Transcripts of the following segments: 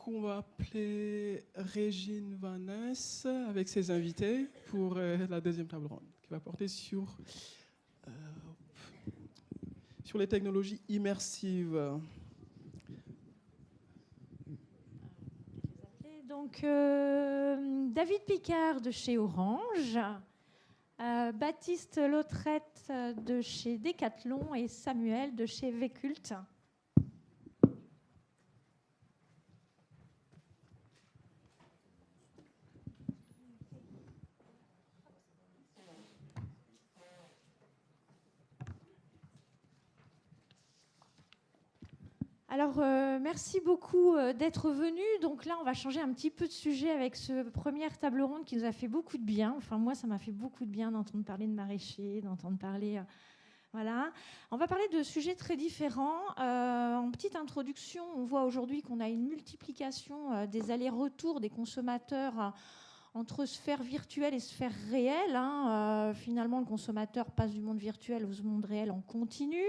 on va appeler Régine Van Ness avec ses invités pour la deuxième table ronde, qui va porter sur les technologies immersives. Donc, David Picard de chez Orange, Baptiste Lautrette de chez Decathlon et Samuel de chez Vcult. Alors, merci beaucoup d'être venus. Donc là, on va changer un petit peu de sujet avec ce première table ronde qui nous a fait beaucoup de bien. Enfin, moi, ça m'a fait beaucoup de bien d'entendre parler de maraîchers, d'entendre parler... voilà. On va parler de sujets très différents. En petite introduction, on voit aujourd'hui qu'on a une multiplication des allers-retours des consommateurs entre sphère virtuelle et sphère réelle. Finalement, le consommateur passe du monde virtuel au monde réel en continu.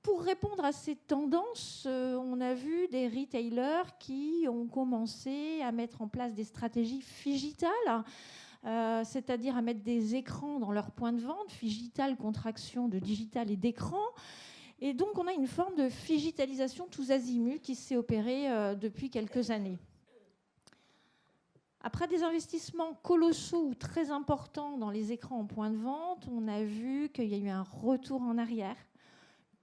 Pour répondre à ces tendances, on a vu des retailers qui ont commencé à mettre en place des stratégies phigitales, c'est-à-dire à mettre des écrans dans leurs points de vente, phygital, contraction de digital et d'écran. Et donc, on a une forme de phigitalisation tous azimuts qui s'est opérée depuis quelques années. Après des investissements colossaux ou très importants dans les écrans en point de vente, on a vu qu'il y a eu un retour en arrière,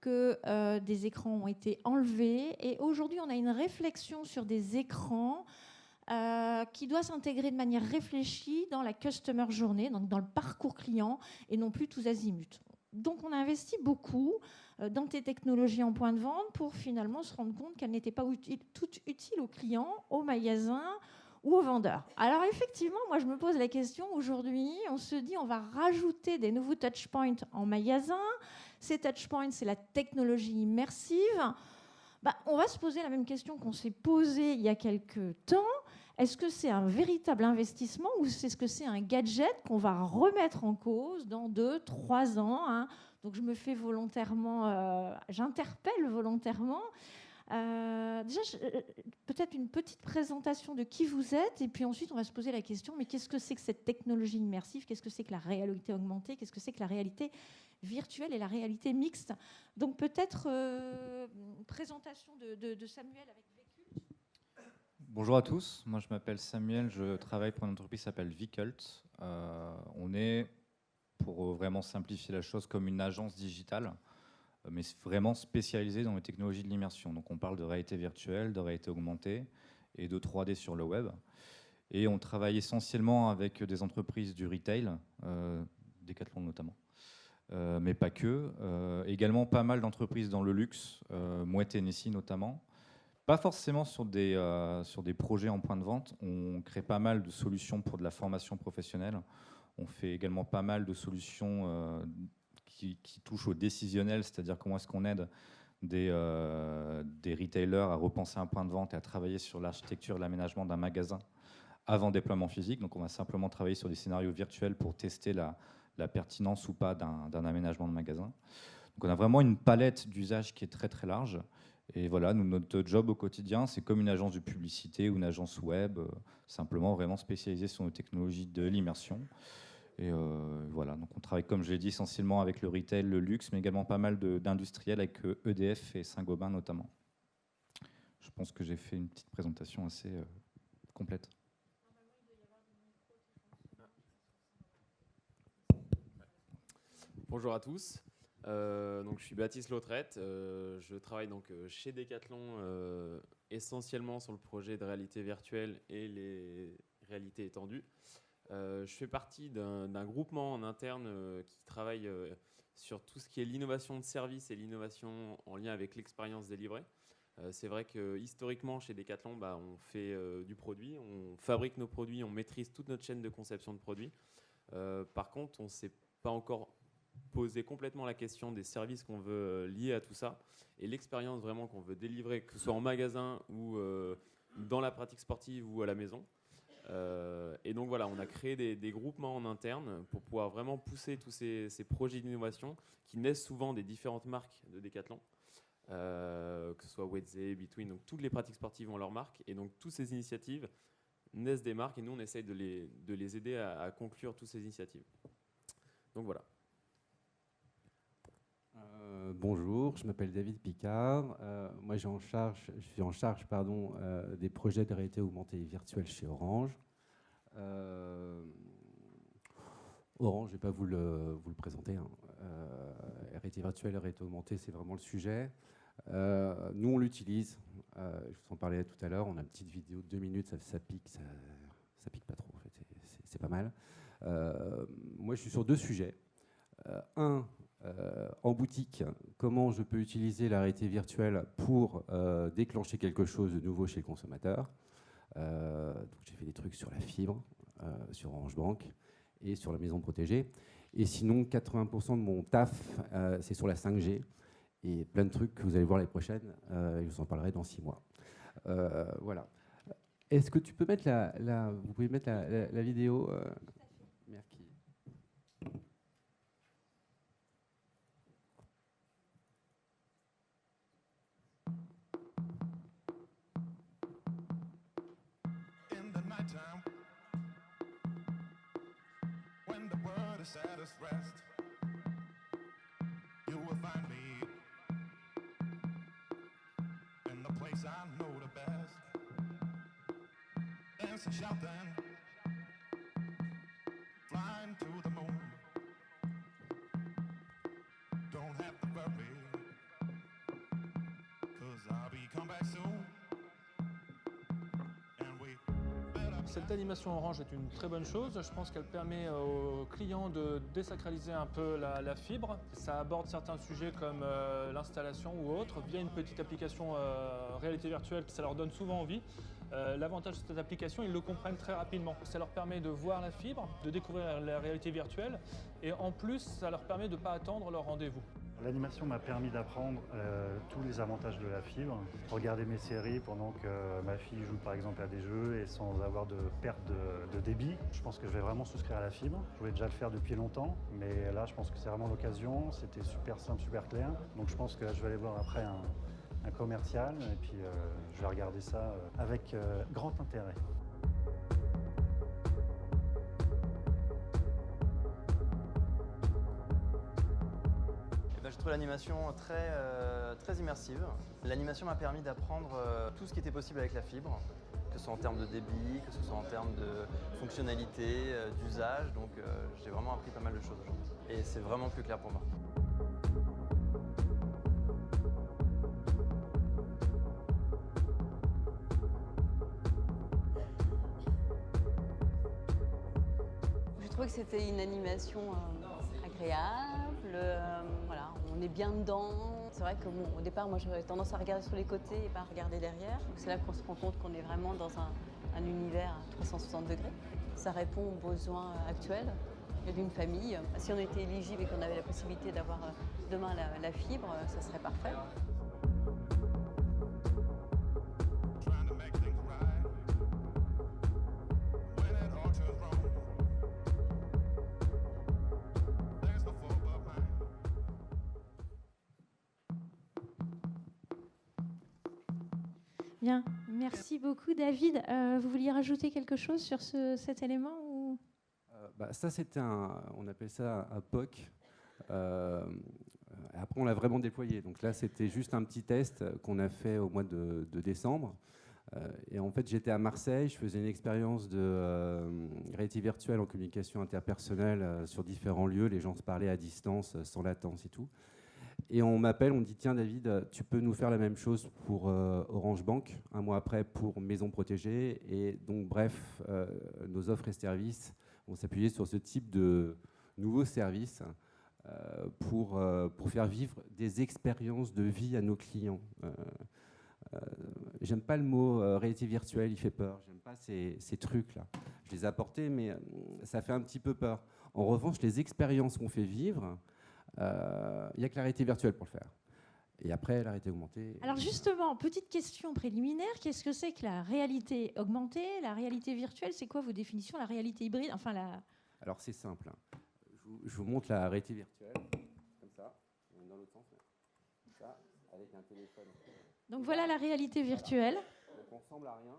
que des écrans ont été enlevés. Et aujourd'hui, on a une réflexion sur des écrans qui doit s'intégrer de manière réfléchie dans la customer journey, donc dans le parcours client, et non plus tous azimuts. Donc, on a investi beaucoup dans des technologies en point de vente pour finalement se rendre compte qu'elles n'étaient pas toutes utiles aux clients, aux magasins ou aux vendeurs. Alors, effectivement, moi, je me pose la question, aujourd'hui, on se dit on va rajouter des nouveaux touchpoints en magasin. Ces touchpoints, c'est la technologie immersive. On va se poser la même question qu'on s'est posée il y a quelques temps. Est-ce que c'est un véritable investissement ou est-ce que c'est un gadget qu'on va remettre en cause dans 2-3 ans Donc, je me fais volontairement, j'interpelle volontairement. Déjà, peut-être une petite présentation de qui vous êtes, et puis ensuite, on va se poser la question, mais qu'est-ce que c'est que cette technologie immersive? Qu'est-ce que c'est que la réalité augmentée? Qu'est-ce que c'est que la réalité virtuelle et la réalité mixte? Donc, peut-être une présentation de Samuel avec Vcult. Bonjour à tous, moi je m'appelle Samuel, je travaille pour une entreprise qui s'appelle Vcult. On est, pour vraiment simplifier la chose, comme une agence digitale, mais vraiment spécialisée dans les technologies de l'immersion. Donc on parle de réalité virtuelle, de réalité augmentée et de 3D sur le web. Et on travaille essentiellement avec des entreprises du retail, Decathlon notamment, mais pas que. Également pas mal d'entreprises dans le luxe, Moët Hennessy notamment. Pas forcément sur des projets en point de vente. On crée pas mal de solutions pour de la formation professionnelle. On fait également pas mal de solutions qui touchent au décisionnel, c'est-à-dire comment est-ce qu'on aide des retailers à repenser un point de vente et à travailler sur l'architecture et l'aménagement d'un magasin avant déploiement physique. Donc on va simplement travailler sur des scénarios virtuels pour tester la pertinence ou pas d'un aménagement de magasin. Donc on a vraiment une palette d'usages qui est très très large. Et voilà, notre job au quotidien, c'est comme une agence de publicité ou une agence web, simplement vraiment spécialisée sur nos technologies de l'immersion. Et voilà, donc on travaille, comme je l'ai dit, essentiellement avec le retail, le luxe, mais également pas mal d'industriels avec EDF et Saint-Gobain notamment. Je pense que j'ai fait une petite présentation assez complète. Bonjour à tous. Donc, je suis Baptiste Lautrette. Je travaille donc chez Decathlon essentiellement sur le projet de réalité virtuelle et les réalités étendues. Je fais partie d'un groupement en interne qui travaille sur tout ce qui est l'innovation de service et l'innovation en lien avec l'expérience délivrée. C'est vrai que historiquement, chez Decathlon, on fait du produit, on fabrique nos produits, on maîtrise toute notre chaîne de conception de produits. Par contre, on ne s'est pas encore posé complètement la question des services qu'on veut lier à tout ça et l'expérience vraiment qu'on veut délivrer, que ce soit en magasin ou dans la pratique sportive ou à la maison. Et donc voilà, on a créé des groupements en interne pour pouvoir vraiment pousser tous ces projets d'innovation qui naissent souvent des différentes marques de Decathlon. que ce soit Wedze, Between, donc toutes les pratiques sportives ont leur marque, et donc toutes ces initiatives naissent des marques, et nous on essaye de les aider à conclure toutes ces initiatives. Donc voilà. Bonjour, je m'appelle David Picard. Moi, je suis en charge des projets de réalité augmentée et virtuelle chez Orange. Orange, je ne vais pas vous le présenter. Hein. Réalité virtuelle et réalité augmentée, c'est vraiment le sujet. Nous, on l'utilise. Je vous en parlais tout à l'heure. On a une petite vidéo de 2 minutes, ça pique, ça pique pas trop. En fait, c'est pas mal. Moi, je suis sur 2 sujets. En boutique, comment je peux utiliser la réalité virtuelle pour déclencher quelque chose de nouveau chez le consommateur. Donc j'ai fait des trucs sur la fibre, sur Orange Bank et sur la maison protégée. Et sinon, 80% de mon taf, c'est sur la 5G et plein de trucs que vous allez voir l'année prochaine. Je vous en parlerai dans 6 mois. Voilà. Est-ce que tu peux mettre vous pouvez mettre la vidéo Merci. Saddest rest, you will find me in the place I know the best. Dancing, shouting, flying to the moon. Don't have to worry, 'cause I'll be come back soon. And we Cette animation Orange est une très bonne chose. Je pense qu'elle permet aux clients de désacraliser un peu la fibre. Ça aborde certains sujets comme l'installation ou autre via une petite application réalité virtuelle. Ça leur donne souvent envie. L'avantage de cette application, ils le comprennent très rapidement. Ça leur permet de voir la fibre, de découvrir la réalité virtuelle et en plus, ça leur permet de ne pas attendre leur rendez-vous. L'animation m'a permis d'apprendre tous les avantages de la fibre, regarder mes séries pendant que ma fille joue par exemple à des jeux et sans avoir de perte de débit. Je pense que je vais vraiment souscrire à la fibre. Je voulais déjà le faire depuis longtemps, mais là je pense que c'est vraiment l'occasion. C'était super simple, super clair. Donc je pense que là, je vais aller voir après un commercial et puis je vais regarder ça avec grand intérêt. Je trouve l'animation très immersive. L'animation m'a permis d'apprendre tout ce qui était possible avec la fibre, que ce soit en termes de débit, que ce soit en termes de fonctionnalité, d'usage. Donc j'ai vraiment appris pas mal de choses aujourd'hui. Et c'est vraiment plus clair pour moi. J'ai trouvé que c'était une animation agréable, voilà, on est bien dedans. C'est vrai que au départ, moi j'avais tendance à regarder sur les côtés et pas à regarder derrière. C'est là qu'on se rend compte qu'on est vraiment dans un univers à 360 degrés. Ça répond aux besoins actuels d'une famille. Si on était éligible et qu'on avait la possibilité d'avoir demain la fibre, ça serait parfait. Bien, merci beaucoup David. Vous vouliez rajouter quelque chose sur cet élément ou... Ça, c'était on appelle ça un POC. Après, on l'a vraiment déployé. Donc là, c'était juste un petit test qu'on a fait au mois de décembre. Et en fait, j'étais à Marseille, je faisais une expérience de réalité virtuelle en communication interpersonnelle sur différents lieux. Les gens se parlaient à distance, sans latence et tout. Et on m'appelle, on me dit tiens David, tu peux nous faire la même chose pour Orange Bank, un mois après pour Maison Protégée. Et donc bref, nos offres et services vont s'appuyer sur ce type de nouveaux services pour faire vivre des expériences de vie à nos clients. J'aime pas le mot réalité virtuelle, il fait peur. J'aime pas ces trucs-là. Je les ai apportés, mais ça fait un petit peu peur. En revanche, les expériences qu'on fait vivre, il n'y a que la réalité virtuelle pour le faire. Et après, la réalité augmentée... Alors justement, petite question préliminaire, qu'est-ce que c'est que la réalité augmentée, la réalité virtuelle? C'est quoi vos définitions? La réalité hybride, enfin la... Alors c'est simple. Je vous montre la réalité virtuelle, comme ça, dans l'autre sens. Comme ça. avec un téléphone. Donc voilà la réalité virtuelle. Donc on ressemble à rien.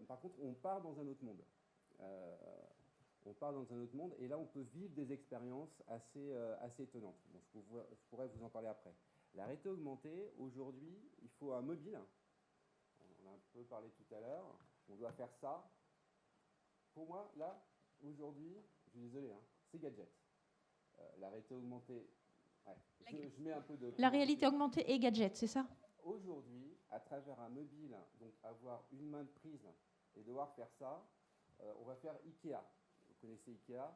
Par contre, on part dans un autre monde. On part dans un autre monde et là, on peut vivre des expériences assez étonnantes. Bon, je pourrais vous en parler après. La réalité augmentée, aujourd'hui, il faut un mobile. On a un peu parlé tout à l'heure. On doit faire ça. Pour moi, là, aujourd'hui, je suis désolé, hein, c'est gadget. La réalité augmentée, ouais, je mets un peu de... La réalité augmentée et gadget, c'est ça? Aujourd'hui, à travers un mobile, donc avoir une main de prise et devoir faire ça, on va faire Ikea. Vous connaissez Ikea.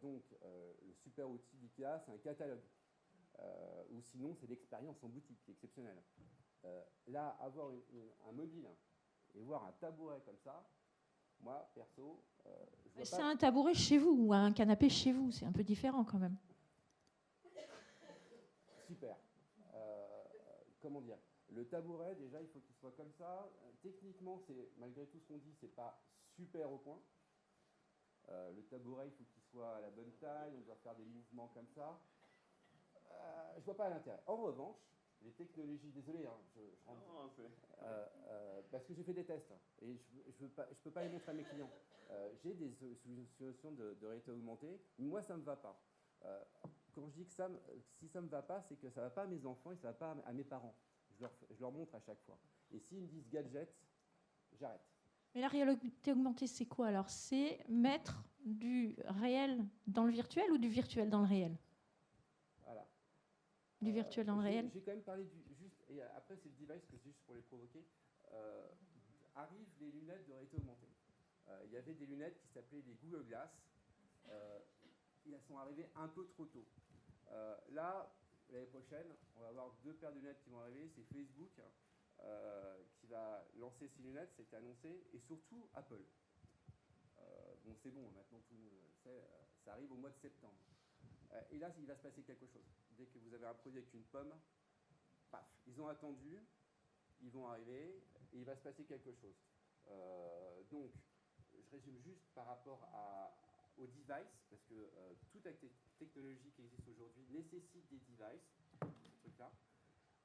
Le super outil d'Ikea, c'est un catalogue. Ou sinon, c'est l'expérience en boutique qui est exceptionnelle. Là, avoir un mobile et voir un tabouret comme ça, moi, perso, je vois C'est pas... un tabouret chez vous ou un canapé chez vous, c'est un peu différent quand même. Super. Comment dire? Le tabouret, déjà, il faut qu'il soit comme ça. Techniquement, malgré tout ce qu'on dit, c'est pas super au point. Le tabouret, il faut qu'il soit à la bonne taille. On doit faire des mouvements comme ça. Je vois pas l'intérêt. En revanche, les technologies, désolé, hein, parce que j'ai fait des tests et je peux pas les montrer à mes clients. J'ai des solutions de réalité augmentée. Moi, ça me va pas. Quand je dis que si ça me va pas, c'est que ça va pas à mes enfants et ça va pas à mes parents. Je leur montre à chaque fois. Et s'ils me disent gadget, j'arrête. Mais la réalité augmentée, c'est quoi alors? C'est mettre du réel dans le virtuel ou du virtuel dans le réel? Voilà. Du virtuel dans le réel? J'ai quand même parlé et après c'est le device que c'est juste pour les provoquer. Arrivent les lunettes de réalité augmentée. Il y avait des lunettes qui s'appelaient les Google Glass. Elles sont arrivées un peu trop tôt. Là, l'année prochaine, on va avoir 2 paires de lunettes qui vont arriver. C'est Facebook qui va lancer ces lunettes, c'était annoncé, et surtout Apple. Bon, c'est bon, maintenant tout le monde sait, ça arrive au mois de septembre. Et là, il va se passer quelque chose. Dès que vous avez un produit avec une pomme, paf, ils ont attendu, ils vont arriver, et il va se passer quelque chose. Donc, je résume juste par rapport aux devices, parce que toute technologie qui existe aujourd'hui nécessite des devices, ce truc-là.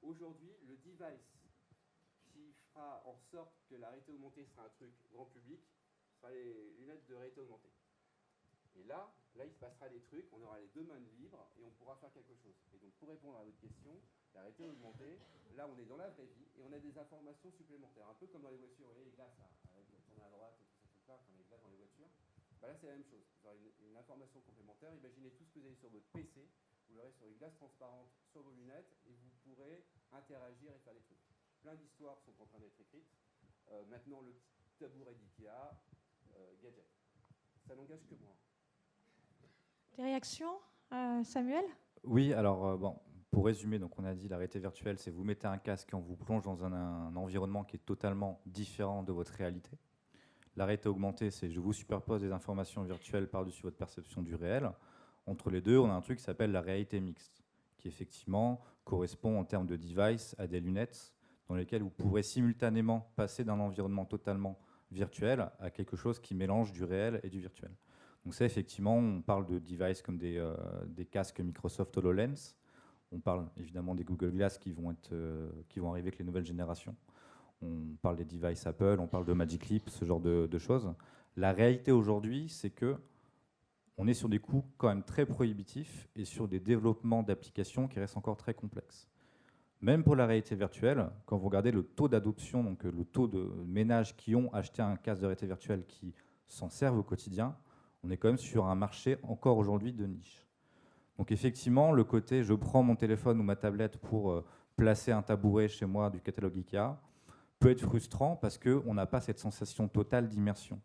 Aujourd'hui, le device qui fera en sorte que la réalité augmentée sera un truc grand public, sera les lunettes de réalité augmentée. Et là, il se passera des trucs, on aura les 2 mains libres et on pourra faire quelque chose. Et donc, pour répondre à votre question, la réalité augmentée, là, on est dans la vraie vie et on a des informations supplémentaires. Un peu comme dans les voitures, vous voyez les glaces, là, avec le tourner à droite et tout ça, enfin, les glaces dans les voitures. Bah là, c'est la même chose. Vous aurez une information complémentaire. Imaginez tout ce que vous avez sur votre PC, vous l'aurez sur une glace transparente sur vos lunettes et vous pourrez interagir et faire des trucs. Plein d'histoires sont en train d'être écrites. Maintenant, le petit tabouret d'Ikea, gadget. Ça n'engage que moi. Des réactions, Samuel? Oui, alors bon, pour résumer, donc on a dit la réalité virtuelle, c'est vous mettez un casque et on vous plonge dans un environnement qui est totalement différent de votre réalité. La réalité augmentée, c'est je vous superpose des informations virtuelles par-dessus votre perception du réel. Entre les deux, on a un truc qui s'appelle la réalité mixte, qui effectivement correspond en termes de device à des lunettes dans lesquelles vous pourrez simultanément passer d'un environnement totalement virtuel à quelque chose qui mélange du réel et du virtuel. Donc ça, effectivement, on parle de devices comme des casques Microsoft HoloLens. On parle évidemment des Google Glass qui vont arriver avec les nouvelles générations. On parle des devices Apple, on parle de Magic Leap, ce genre de choses. La réalité aujourd'hui, c'est que on est sur des coûts quand même très prohibitifs et sur des développements d'applications qui restent encore très complexes. Même pour la réalité virtuelle, quand vous regardez le taux d'adoption, donc le taux de ménages qui ont acheté un casque de réalité virtuelle qui s'en servent au quotidien, on est quand même sur un marché encore aujourd'hui de niche. Donc effectivement, le côté je prends mon téléphone ou ma tablette pour placer un tabouret chez moi du catalogue Ikea peut être frustrant parce qu'on n'a pas cette sensation totale d'immersion.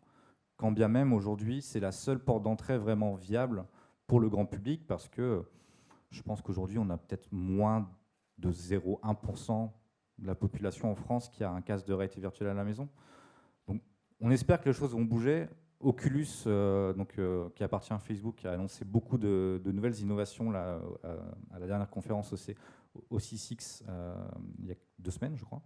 Quand bien même aujourd'hui, c'est la seule porte d'entrée vraiment viable pour le grand public parce que je pense qu'aujourd'hui, on a peut-être moins de 0,1% de la population en France qui a un casque de réalité virtuelle à la maison. Donc on espère que les choses vont bouger. Oculus, qui appartient à Facebook, qui a annoncé beaucoup de nouvelles innovations là, à la dernière conférence OC6 il y a 2 semaines, je crois.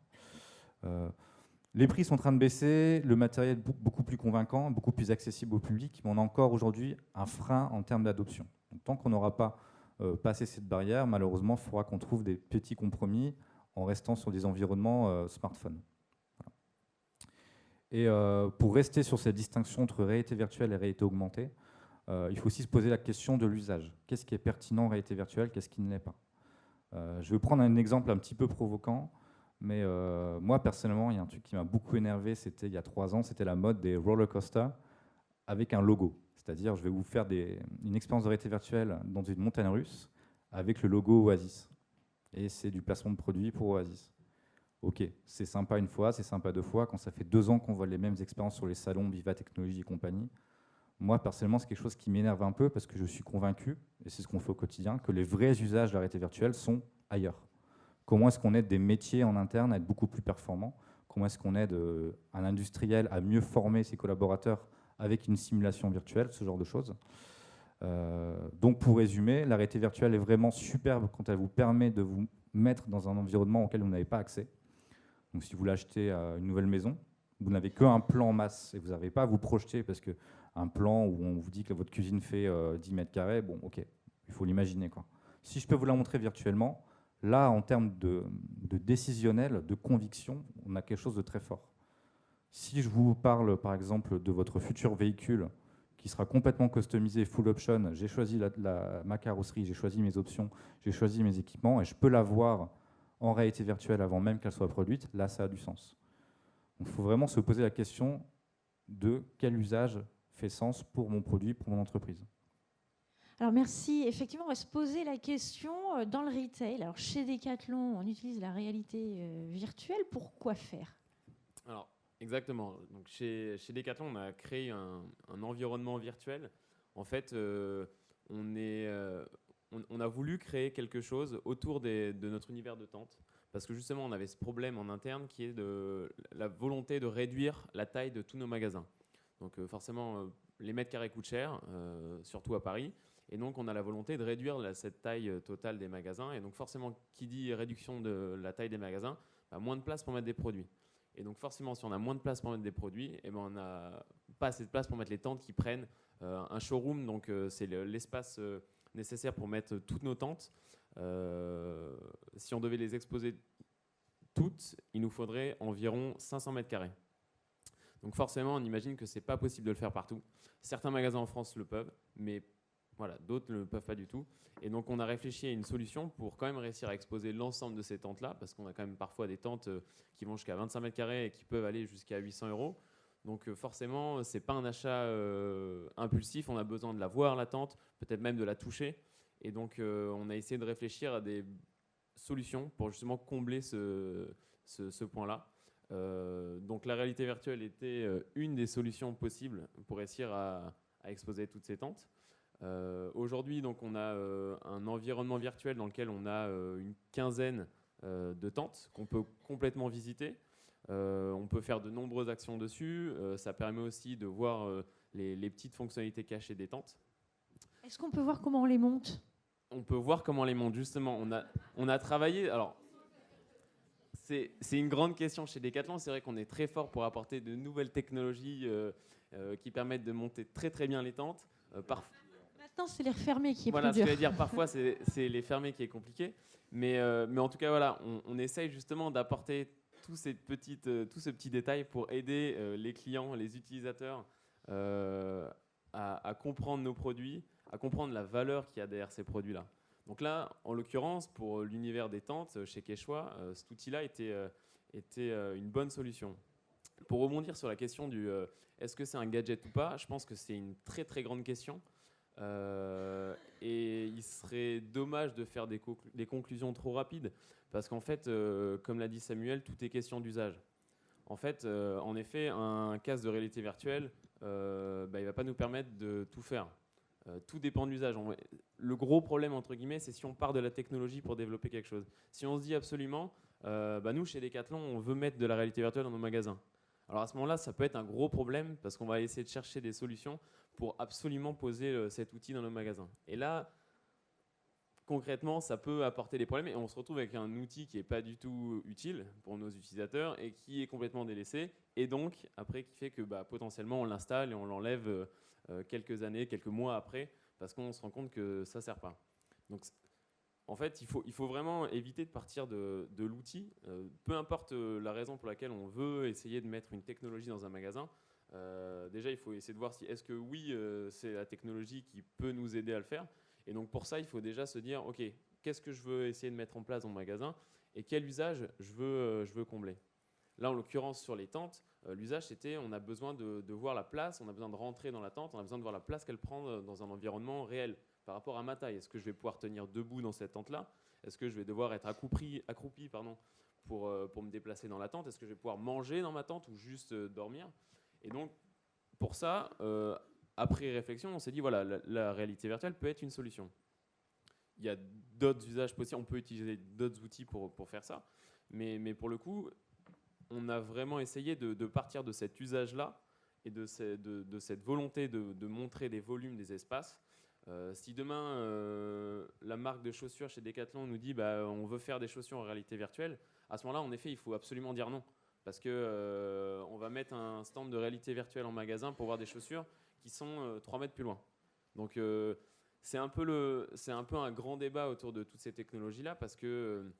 Les prix sont en train de baisser, le matériel est beaucoup plus convaincant, beaucoup plus accessible au public, mais on a encore aujourd'hui un frein en termes d'adoption. Donc, tant qu'on n'aura pas passer cette barrière, malheureusement, il faudra qu'on trouve des petits compromis en restant sur des environnements smartphones. Voilà. Et pour rester sur cette distinction entre réalité virtuelle et réalité augmentée, il faut aussi se poser la question de l'usage. Qu'est-ce qui est pertinent en réalité virtuelle, qu'est-ce qui ne l'est pas? Je vais prendre un exemple un petit peu provoquant, mais moi, personnellement, il y a un truc qui m'a beaucoup énervé, c'était il y a 3 ans, c'était la mode des roller coasters avec un logo. C'est-à-dire, je vais vous faire une expérience de réalité virtuelle dans une montagne russe avec le logo Oasis. Et c'est du placement de produit pour Oasis. Ok, c'est sympa une fois, c'est sympa 2 fois. Quand ça fait 2 ans qu'on voit les mêmes expériences sur les salons Viva Technologie et compagnie, moi, personnellement, c'est quelque chose qui m'énerve un peu parce que je suis convaincu, et c'est ce qu'on fait au quotidien, que les vrais usages de la réalité virtuelle sont ailleurs. Comment est-ce qu'on aide des métiers en interne à être beaucoup plus performants? Comment est-ce qu'on aide un industriel à mieux former ses collaborateurs avec une simulation virtuelle, ce genre de choses. Donc pour résumer, la réalité virtuelle est vraiment superbe quand elle vous permet de vous mettre dans un environnement auquel vous n'avez pas accès. Donc si vous voulez acheter une nouvelle maison, vous n'avez qu'un plan en masse et vous n'avez pas à vous projeter parce qu'un plan où on vous dit que votre cuisine fait 10 mètres carrés, bon ok, il faut l'imaginer, quoi. Si je peux vous la montrer virtuellement, là en termes de décisionnel, de conviction, on a quelque chose de très fort. Si je vous parle par exemple de votre futur véhicule qui sera complètement customisé, full option, j'ai choisi ma carrosserie, j'ai choisi mes options, j'ai choisi mes équipements et je peux la voir en réalité virtuelle avant même qu'elle soit produite, là ça a du sens. Donc il faut vraiment se poser la question de quel usage fait sens pour mon produit, pour mon entreprise. Alors merci. Effectivement, on va se poser la question dans le retail. Alors chez Decathlon, on utilise la réalité virtuelle. Pour quoi faire? Alors, exactement. Donc chez Decathlon, on a créé un environnement virtuel. En fait, on a voulu créer quelque chose autour de notre univers de tente. Parce que justement, on avait ce problème en interne qui est de la volonté de réduire la taille de tous nos magasins. Donc forcément, les mètres carrés coûtent cher, surtout à Paris. Et donc, on a la volonté de réduire cette taille totale des magasins. Et donc, forcément, qui dit réduction de la taille des magasins, bah, moins de place pour mettre des produits. Et donc, forcément, si on a moins de place pour mettre des produits, eh ben, on n'a pas assez de place pour mettre les tentes qui prennent un showroom. Donc, c'est l'espace nécessaire pour mettre toutes nos tentes. Si on devait les exposer toutes, il nous faudrait environ 500 mètres carrés. Donc, forcément, on imagine que ce n'est pas possible de le faire partout. Certains magasins en France le peuvent, mais voilà, d'autres ne le peuvent pas du tout. Et donc, on a réfléchi à une solution pour quand même réussir à exposer l'ensemble de ces tentes-là, parce qu'on a quand même parfois des tentes qui vont jusqu'à 25 mètres carrés et qui peuvent aller jusqu'à 800 €. Donc, forcément, ce n'est pas un achat impulsif. On a besoin de la voir, la tente, peut-être même de la toucher. Et donc, on a essayé de réfléchir à des solutions pour justement combler ce point-là. Donc, la réalité virtuelle était une des solutions possibles pour réussir à exposer toutes ces tentes. Aujourd'hui, donc, on a un environnement virtuel dans lequel on a une quinzaine de tentes qu'on peut complètement visiter. On peut faire de nombreuses actions dessus. Ça permet aussi de voir les petites fonctionnalités cachées des tentes. Est-ce qu'on peut voir comment on les monte? On peut voir comment on les monte, justement. On a travaillé... Alors, c'est une grande question chez Decathlon. C'est vrai qu'on est très fort pour apporter de nouvelles technologies qui permettent de monter très très bien les tentes. Maintenant, c'est les refermer qui est voilà, plus dur. Ce que je veux dire, parfois, c'est les fermer qui est compliqué. Mais en tout cas, voilà, on essaye justement d'apporter tous ces petits détails pour aider les clients, les utilisateurs à comprendre nos produits, à comprendre la valeur qu'il y a derrière ces produits-là. Donc là, en l'occurrence, pour l'univers des tentes, chez Quechua, cet outil-là était une bonne solution. Pour rebondir sur la question du est-ce que c'est un gadget ou pas, je pense que c'est une très très grande question. Et il serait dommage de faire des conclusions trop rapides parce qu'en fait, comme l'a dit Samuel, tout est question d'usage. En fait, en effet, un casque de réalité virtuelle, il ne va pas nous permettre de tout faire. Tout dépend de l'usage. Le gros problème, entre guillemets, c'est si on part de la technologie pour développer quelque chose. Si on se dit absolument, nous, chez Decathlon, on veut mettre de la réalité virtuelle dans nos magasins. Alors à ce moment-là, ça peut être un gros problème parce qu'on va essayer de chercher des solutions pour absolument poser cet outil dans nos magasins. Et là, concrètement, ça peut apporter des problèmes et on se retrouve avec un outil qui n'est pas du tout utile pour nos utilisateurs et qui est complètement délaissé et donc, après, qui fait que potentiellement, on l'installe et on l'enlève quelques années, quelques mois après parce qu'on se rend compte que ça ne sert pas. Donc, en fait, il faut vraiment éviter de partir de l'outil. Peu importe la raison pour laquelle on veut essayer de mettre une technologie dans un magasin, déjà, il faut essayer de voir si est-ce que oui, c'est la technologie qui peut nous aider à le faire. Et donc, pour ça, il faut déjà se dire, OK, qu'est-ce que je veux essayer de mettre en place dans mon magasin et quel usage je veux combler. Là, en l'occurrence, sur les tentes, l'usage, c'était on a besoin de voir la place, on a besoin de rentrer dans la tente, on a besoin de voir la place qu'elle prend dans un environnement réel par rapport à ma taille. Est-ce que je vais pouvoir tenir debout dans cette tente-là? Est-ce que je vais devoir être accroupi pour me déplacer dans la tente? Est-ce que je vais pouvoir manger dans ma tente ou juste dormir? Et donc, pour ça, après réflexion, on s'est dit, voilà, la réalité virtuelle peut être une solution. Il y a d'autres usages possibles, on peut utiliser d'autres outils pour faire ça. Mais pour le coup, on a vraiment essayé de partir de cet usage-là et de cette volonté de montrer des volumes, des espaces. Si demain, la marque de chaussures chez Decathlon nous dit on veut faire des chaussures en réalité virtuelle, à ce moment-là, en effet, il faut absolument dire non. Parce qu'on va mettre un stand de réalité virtuelle en magasin pour voir des chaussures qui sont 3 mètres plus loin. Donc, c'est un peu un grand débat autour de toutes ces technologies-là parce que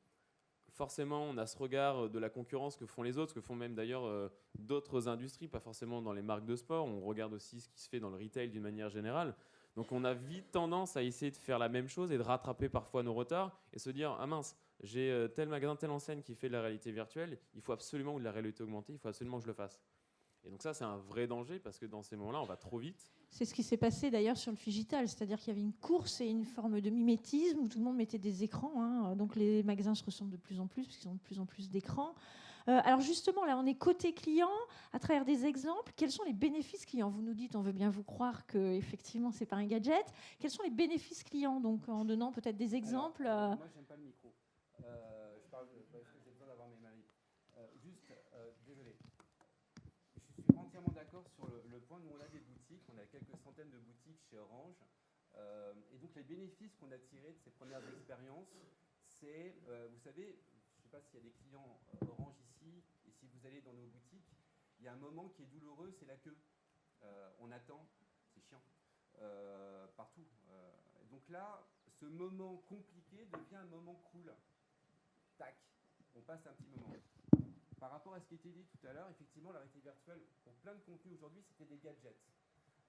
forcément, on a ce regard de la concurrence que font les autres, que font même d'ailleurs d'autres industries, pas forcément dans les marques de sport. On regarde aussi ce qui se fait dans le retail d'une manière générale. Donc on a vite tendance à essayer de faire la même chose et de rattraper parfois nos retards et se dire « Ah mince, j'ai tel magasin, telle enseigne qui fait de la réalité virtuelle, il faut absolument, ou de la réalité augmentée, il faut absolument que je le fasse. » Et donc ça, c'est un vrai danger parce que dans ces moments-là, on va trop vite. C'est ce qui s'est passé d'ailleurs sur le Figital, c'est-à-dire qu'il y avait une course et une forme de mimétisme où tout le monde mettait des écrans. Hein. Donc les magasins se ressemblent de plus en plus parce qu'ils ont de plus en plus d'écrans. Alors justement, là, on est côté client, à travers des exemples. Quels sont les bénéfices clients? Vous nous dites, on veut bien vous croire qu'effectivement, ce n'est pas un gadget. Quels sont les bénéfices clients, donc, en donnant peut-être des exemples? Alors, moi, j'aime pas le micro. Je parle parce que j'ai besoin d'avoir mes mains libres. Désolé. Je suis entièrement d'accord sur le point où on a des boutiques. On a quelques centaines de boutiques chez Orange. Et donc, les bénéfices qu'on a tirés de ces premières expériences, c'est, vous savez, je ne sais pas s'il y a des clients Orange ici, et si vous allez dans nos boutiques, il y a un moment qui est douloureux, c'est la queue. On attend, c'est chiant, partout. Et donc là, ce moment compliqué devient un moment cool. Tac, on passe un petit moment. Par rapport à ce qui était dit tout à l'heure, effectivement, la réalité virtuelle, pour plein de contenus aujourd'hui, c'était des gadgets.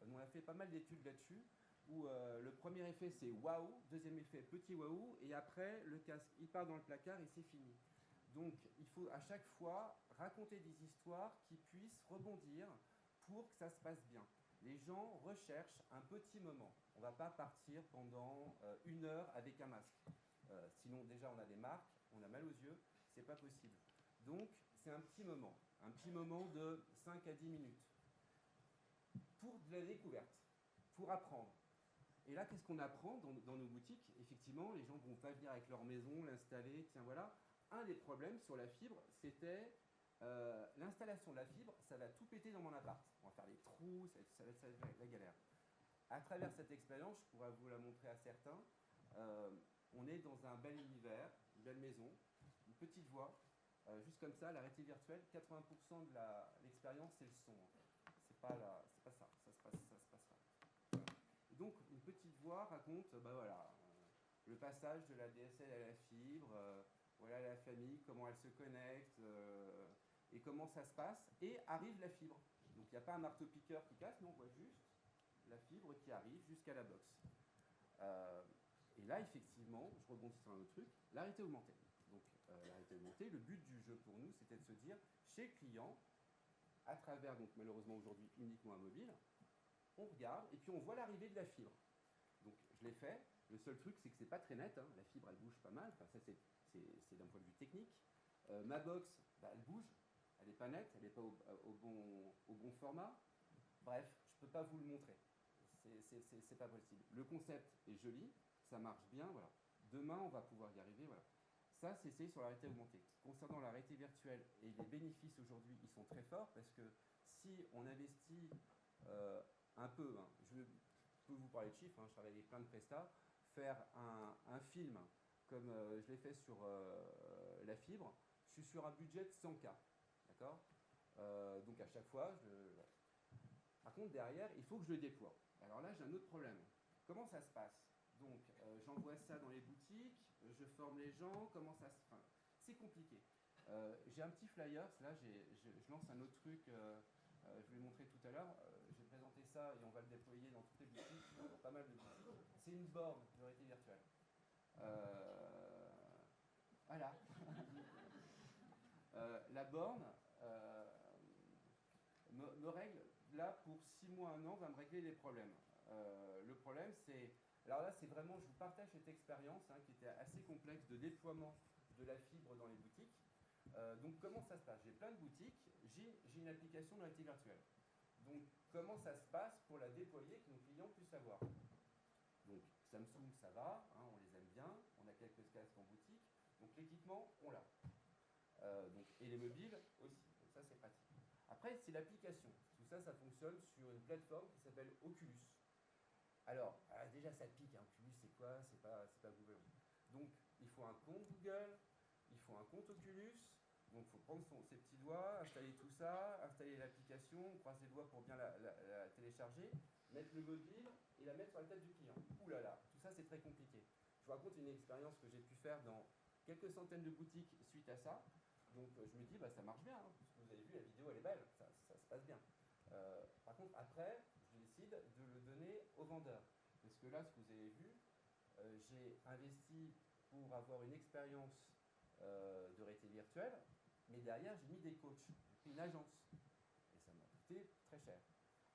On a fait pas mal d'études là-dessus, où le premier effet, c'est waouh, deuxième effet, petit waouh, et après, le casque, il part dans le placard et c'est fini. Donc, il faut à chaque fois raconter des histoires qui puissent rebondir pour que ça se passe bien. Les gens recherchent un petit moment. On ne va pas partir pendant 1 heure avec un masque. Sinon, déjà, on a des marques, on a mal aux yeux, c'est pas possible. Donc, c'est un petit moment de 5 à 10 minutes pour de la découverte, pour apprendre. Et là, qu'est-ce qu'on apprend dans nos boutiques? Effectivement, les gens ne vont pas venir avec leur maison, l'installer, tiens voilà. Un des problèmes sur la fibre, c'était l'installation de la fibre, ça va tout péter dans mon appart. On va faire des trous, ça va être la galère. À travers cette expérience, je pourrais vous la montrer à certains, on est dans un bel univers, une belle maison, une petite voie, juste comme ça, la réalité virtuelle, 80% de l'expérience, c'est le son. C'est pas ça, ça se passe là. Et donc, une petite voix raconte, le passage de la DSL à la fibre, voilà la famille, comment elle se connecte, et comment ça se passe, et arrive la fibre. Donc, il n'y a pas un marteau-piqueur qui casse, mais on voit juste la fibre qui arrive jusqu'à la box. Et là, effectivement, je rebondis sur un autre truc, la réalité augmentée. Donc, la réalité augmentée, le but du jeu pour nous, c'était de se dire, chez le client, à travers, donc malheureusement aujourd'hui uniquement un mobile, on regarde et puis on voit l'arrivée de la fibre. Donc, je l'ai fait. Le seul truc, c'est que c'est pas très net. Hein. La fibre, elle bouge pas mal. Enfin, ça, c'est d'un point de vue technique. Ma box, elle bouge. Elle n'est pas nette. Elle n'est pas au bon format. Bref, je ne peux pas vous le montrer. C'est pas possible. Le concept est joli. Ça marche bien. Voilà. Demain, on va pouvoir y arriver. Voilà. Ça, c'est sur la réalité augmentée. Concernant la réalité virtuelle et les bénéfices aujourd'hui, ils sont très forts parce que si on investit un peu, hein, je peux vous parler de chiffres, hein, je travaille avec plein de prestats, faire un film comme je l'ai fait sur la fibre, je suis sur un budget de 100K. D'accord, donc à chaque fois, par contre derrière, il faut que je le déploie. Alors là, j'ai un autre problème. Comment ça se passe? Donc, j'envoie ça dans les boutiques, je forme les gens, comment ça se... Enfin, c'est compliqué. J'ai un petit flyer, là, je lance un autre truc, je vais le montrer tout à l'heure. Je vais présenter ça et on va le déployer dans toutes les boutiques, dans pas mal de boutiques. C'est une borne de réalité virtuelle. Voilà. La borne me règle, là, pour 6 mois, 1 an, va me régler les problèmes. Le problème, c'est... Alors là, c'est vraiment, je vous partage cette expérience qui était assez complexe de déploiement de la fibre dans les boutiques. Donc, comment ça se passe? J'ai plein de boutiques, j'ai une application de réalité virtuelle. Donc, comment ça se passe pour la déployer, que nos clients puissent savoir? Donc, Samsung, ça va, on les aime bien, on a quelques casques en boutique. Donc, l'équipement, on l'a. Et les mobiles aussi, donc ça, c'est pratique. Après, c'est l'application. Tout ça, ça fonctionne sur une plateforme qui s'appelle Oculus. Alors, déjà, ça pique. Oculus, c'est quoi? C'est pas Google. Donc, il faut un compte Google, il faut un compte Oculus. Donc, il faut prendre ses petits doigts, installer tout ça, installer l'application, on croise les doigts pour bien la télécharger, mettre le mobile et la mettre sur la tête du client. Ouh là là, tout ça, c'est très compliqué. Je vous raconte une expérience que j'ai pu faire dans quelques centaines de boutiques suite à ça. Donc, je me dis, ça marche bien. Parce que vous avez vu, la vidéo, elle est belle, ça se passe bien. Par contre, après, je décide de le donner aux vendeurs. Parce que là, ce que vous avez vu, j'ai investi pour avoir une expérience de réalité virtuelle, mais derrière, j'ai mis des coachs. J'ai pris une agence. Et ça m'a coûté très cher.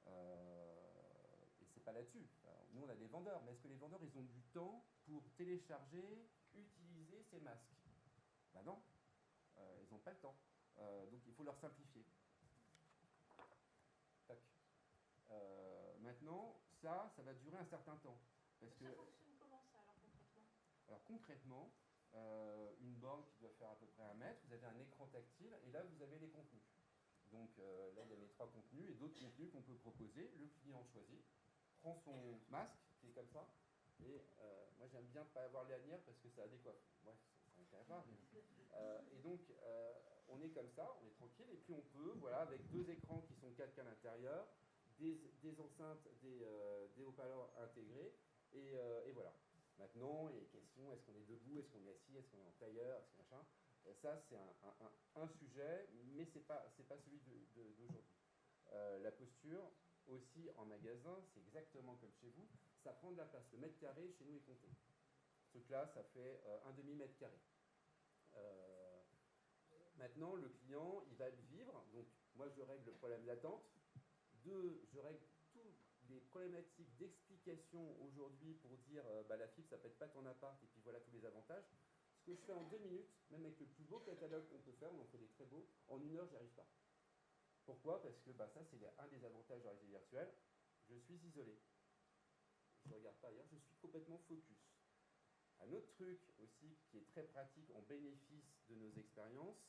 Et c'est pas là-dessus. Nous, on a des vendeurs. Mais est-ce que les vendeurs, ils ont du temps pour télécharger, utiliser ces masques? Ben non. Ils n'ont pas le temps. Donc, il faut leur simplifier. Tac. Maintenant, ça va durer un certain temps. Parce que, ça fonctionne comment ça, alors, concrètement? Alors, concrètement, une borne qui doit faire à peu près 1 mètre, vous avez un écran tactile, et là, vous avez les contenus. Donc, là, il y a mes 3 contenus, et d'autres contenus qu'on peut proposer. Le client choisit, prend son masque, qui est comme ça, et moi, j'aime bien pas avoir les lanières, parce que ça décoiffe. Ouais, ça m'intéresse pas. Et donc, on est comme ça, on est tranquille, et puis on peut, voilà, avec 2 écrans qui sont 4K à l'intérieur, des enceintes, des haut-parleurs intégrés, et voilà. Maintenant, il y a des questions, est-ce qu'on est debout, est-ce qu'on est assis, est-ce qu'on est en tailleur, est-ce que machin. Ça, c'est un sujet, mais c'est pas celui d'aujourd'hui. La posture, aussi en magasin, c'est exactement comme chez vous, ça prend de la place. Le mètre carré, chez nous, est compté. Ce truc-là, ça fait un demi-mètre carré. Maintenant, le client, il va le vivre. Donc, moi, je règle le problème d'attente. 2, je règle toutes les problématiques d'explication aujourd'hui pour dire la fibre, ça ne pète pas ton appart et puis voilà tous les avantages. Ce que je fais en 2 minutes, même avec le plus beau catalogue qu'on peut faire, on en fait des très beaux, en 1 heure, j'y arrive pas. Pourquoi? Parce que ça, c'est un des avantages de la réalité virtuelle. Je suis isolé. Je ne regarde pas ailleurs, je suis complètement focus. Un autre truc aussi qui est très pratique en bénéfice de nos expériences,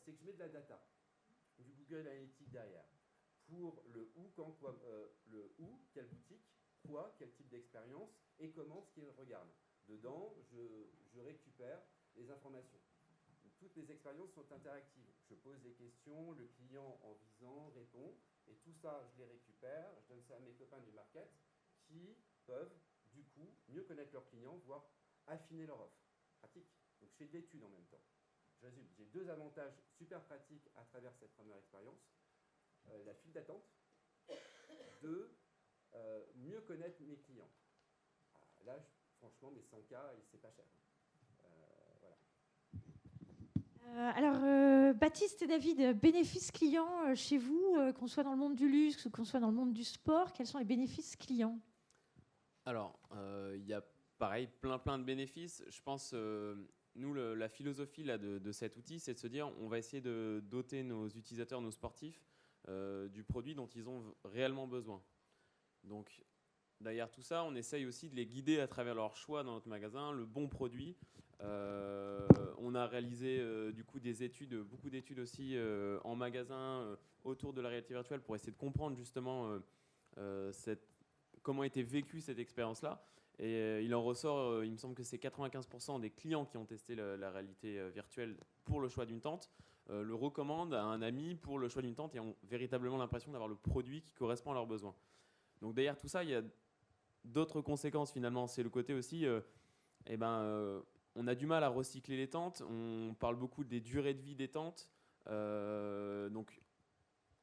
c'est que je mets de la data, du Google Analytics derrière. Pour le où, quand, quoi, le où, quelle boutique, quoi, quel type d'expérience et comment ce qu'il regarde. Dedans, je récupère les informations. Donc, toutes les expériences sont interactives. Je pose des questions, le client en visant répond, et tout ça, je les récupère, je donne ça à mes copains du market qui peuvent, du coup, mieux connaître leurs clients, voire affiner leur offre. Pratique. Donc, je fais de l'étude en même temps. Je résume, j'ai 2 avantages super pratiques à travers cette première expérience. La file d'attente. 2, mieux connaître mes clients. Là, franchement, mes 100K, c'est pas cher. Alors, Baptiste et David, bénéfices clients chez vous, qu'on soit dans le monde du luxe ou qu'on soit dans le monde du sport, quels sont les bénéfices clients? Alors, il y a pareil, plein de bénéfices. Je pense, nous, la philosophie là, de cet outil, c'est de se dire, on va essayer de doter nos utilisateurs, nos sportifs, du produit dont ils ont réellement besoin. Donc, derrière tout ça, on essaye aussi de les guider à travers leur choix dans notre magasin, le bon produit. On a réalisé du coup des études, beaucoup d'études aussi en magasin autour de la réalité virtuelle pour essayer de comprendre justement comment était vécue cette expérience-là. Et il en ressort, il me semble que c'est 95% des clients qui ont testé la réalité virtuelle pour le choix d'une tente le recommandent à un ami pour le choix d'une tente et ont véritablement l'impression d'avoir le produit qui correspond à leurs besoins. Donc derrière tout ça, il y a d'autres conséquences finalement. C'est le côté aussi, on a du mal à recycler les tentes. On parle beaucoup des durées de vie des tentes. Donc,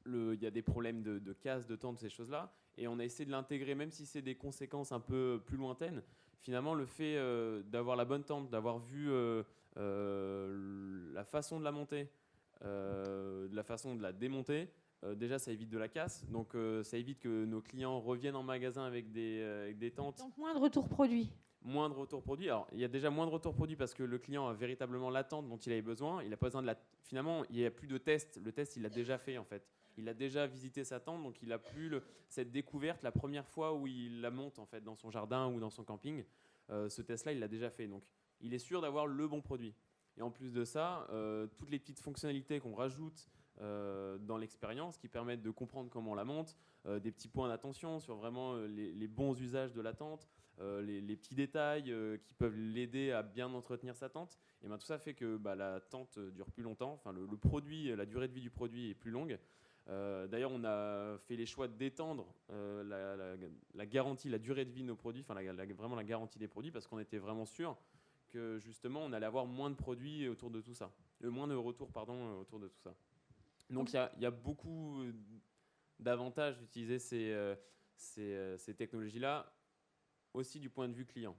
il y a des problèmes de casse, de tentes, ces choses-là. Et on a essayé de l'intégrer, même si c'est des conséquences un peu plus lointaines. Finalement, le fait d'avoir la bonne tente, d'avoir vu la façon de la monter, la façon de la démonter, déjà, ça évite de la casse. Donc, ça évite que nos clients reviennent en magasin avec des tentes. Donc, moins de retours produits. Moins de retours produits. Alors, il y a déjà moins de retours produits parce que le client a véritablement l'attente dont il avait besoin. Il n'a pas besoin de la. Finalement, il n'y a plus de test. Le test, il l'a déjà fait en fait. Il a déjà visité sa tente, donc il n'a plus cette découverte la première fois où il la monte en fait dans son jardin ou dans son camping. Ce test-là, il l'a déjà fait. Donc, il est sûr d'avoir le bon produit. Et en plus de ça, toutes les petites fonctionnalités qu'on rajoute dans l'expérience qui permettent de comprendre comment on la monte, des petits points d'attention sur vraiment les bons usages de la tente, les petits détails qui peuvent l'aider à bien entretenir sa tente. Et tout ça fait que la tente dure plus longtemps. Enfin, le produit, la durée de vie du produit est plus longue. D'ailleurs, on a fait les choix d'étendre la garantie, la durée de vie de nos produits, enfin vraiment la garantie des produits, parce qu'on était vraiment sûr que justement on allait avoir moins de produits autour de tout ça, moins de retours autour de tout ça. Donc il y a beaucoup d'avantages d'utiliser ces technologies-là, aussi du point de vue client.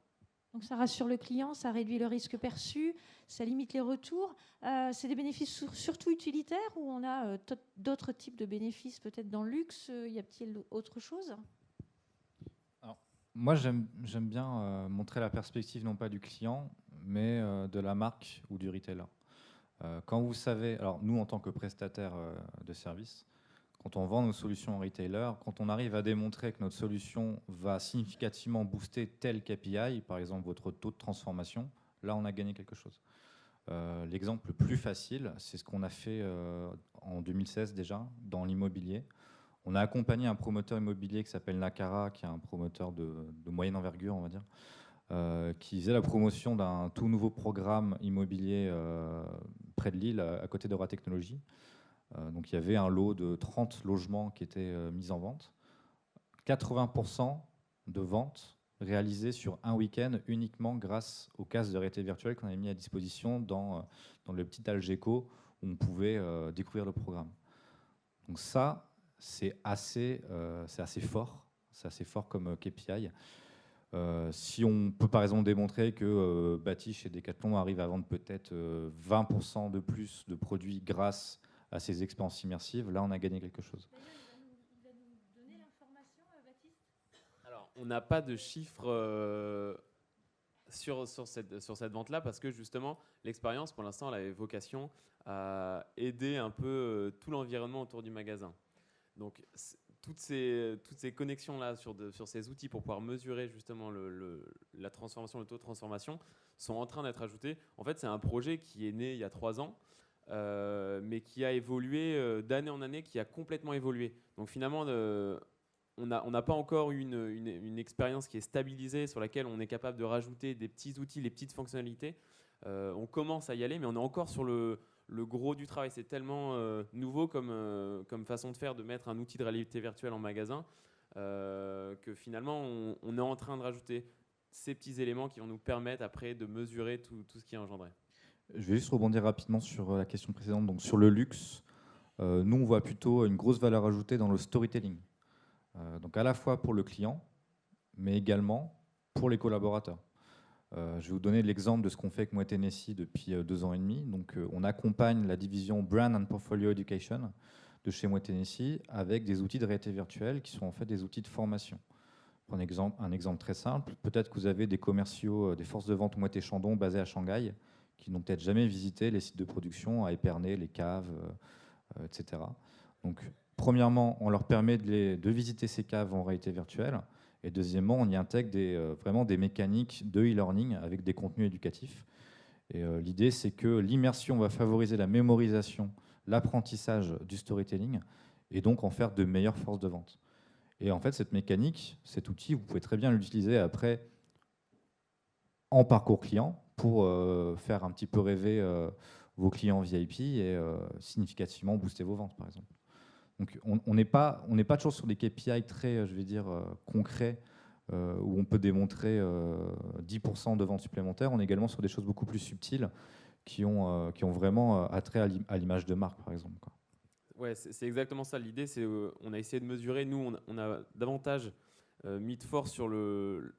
Donc ça rassure le client, ça réduit le risque perçu, ça limite les retours. C'est des bénéfices surtout utilitaires ou on a d'autres types de bénéfices peut-être dans le luxe? Y a-t-il autre chose? Alors, moi, j'aime bien montrer la perspective non pas du client, mais de la marque ou du retailer. Quand vous savez, alors nous en tant que prestataire de service, quand on vend nos solutions en retailer, quand on arrive à démontrer que notre solution va significativement booster tel KPI, par exemple votre taux de transformation, là on a gagné quelque chose. L'exemple le plus facile, c'est ce qu'on a fait en 2016 déjà dans l'immobilier. On a accompagné un promoteur immobilier qui s'appelle Nacara, qui est un promoteur de moyenne envergure, on va dire, qui faisait la promotion d'un tout nouveau programme immobilier près de Lille, à côté d'Aura Technologies. Donc il y avait un lot de 30 logements qui étaient mis en vente. 80% de ventes réalisées sur un week-end uniquement grâce aux casques de réalité virtuelle qu'on avait mis à disposition dans le petit Algeco où on pouvait découvrir le programme. Donc ça, c'est assez fort. C'est assez fort comme KPI. Si on peut par exemple démontrer que Batiche et Decathlon arrivent à vendre peut-être 20% de plus de produits grâce à ces expériences immersives, là on a gagné quelque chose. Il va nous donner l'information, Baptiste? Alors, on n'a pas de chiffres sur cette vente-là parce que justement, l'expérience, pour l'instant, elle avait vocation à aider un peu tout l'environnement autour du magasin. Donc, toutes ces connexions-là sur ces outils pour pouvoir mesurer justement la transformation, le taux de transformation, sont en train d'être ajoutés. En fait, c'est un projet qui est né il y a 3 ans, mais qui a évolué d'année en année, qui a complètement évolué. Donc finalement, on n'a pas encore une expérience qui est stabilisée sur laquelle on est capable de rajouter des petits outils, les petites fonctionnalités. On commence à y aller, mais on est encore sur le gros du travail. C'est tellement nouveau comme façon de faire, de mettre un outil de réalité virtuelle en magasin, que finalement, on est en train de rajouter ces petits éléments qui vont nous permettre après de mesurer tout ce qui est engendré. Je vais juste rebondir rapidement sur la question précédente. Donc sur le luxe, nous on voit plutôt une grosse valeur ajoutée dans le storytelling. Donc à la fois pour le client, mais également pour les collaborateurs. Je vais vous donner l'exemple de ce qu'on fait avec Moët Hennessy depuis 2 ans et demi. Donc on accompagne la division Brand and Portfolio Education de chez Moët Hennessy avec des outils de réalité virtuelle qui sont en fait des outils de formation. Pour un exemple très simple, peut-être que vous avez des commerciaux, des forces de vente Moët et Chandon basés à Shanghai, qui n'ont peut-être jamais visité les sites de production à Épernay, les caves, etc. Donc, premièrement, on leur permet de visiter ces caves en réalité virtuelle. Et deuxièmement, on y intègre vraiment des mécaniques de e-learning avec des contenus éducatifs. Et l'idée, c'est que l'immersion va favoriser la mémorisation, l'apprentissage du storytelling, et donc en faire de meilleures forces de vente. Et en fait, cette mécanique, cet outil, vous pouvez très bien l'utiliser après en parcours client, pour faire un petit peu rêver vos clients VIP et significativement booster vos ventes, par exemple. Donc, on n'est pas toujours sur des KPI très, je vais dire, concrets où on peut démontrer 10% de ventes supplémentaires. On est également sur des choses beaucoup plus subtiles qui ont vraiment attrait à l'image de marque, par exemple, quoi. Ouais, c'est exactement ça. L'idée, c'est on a essayé de mesurer. Nous, on a davantage mis de force sur le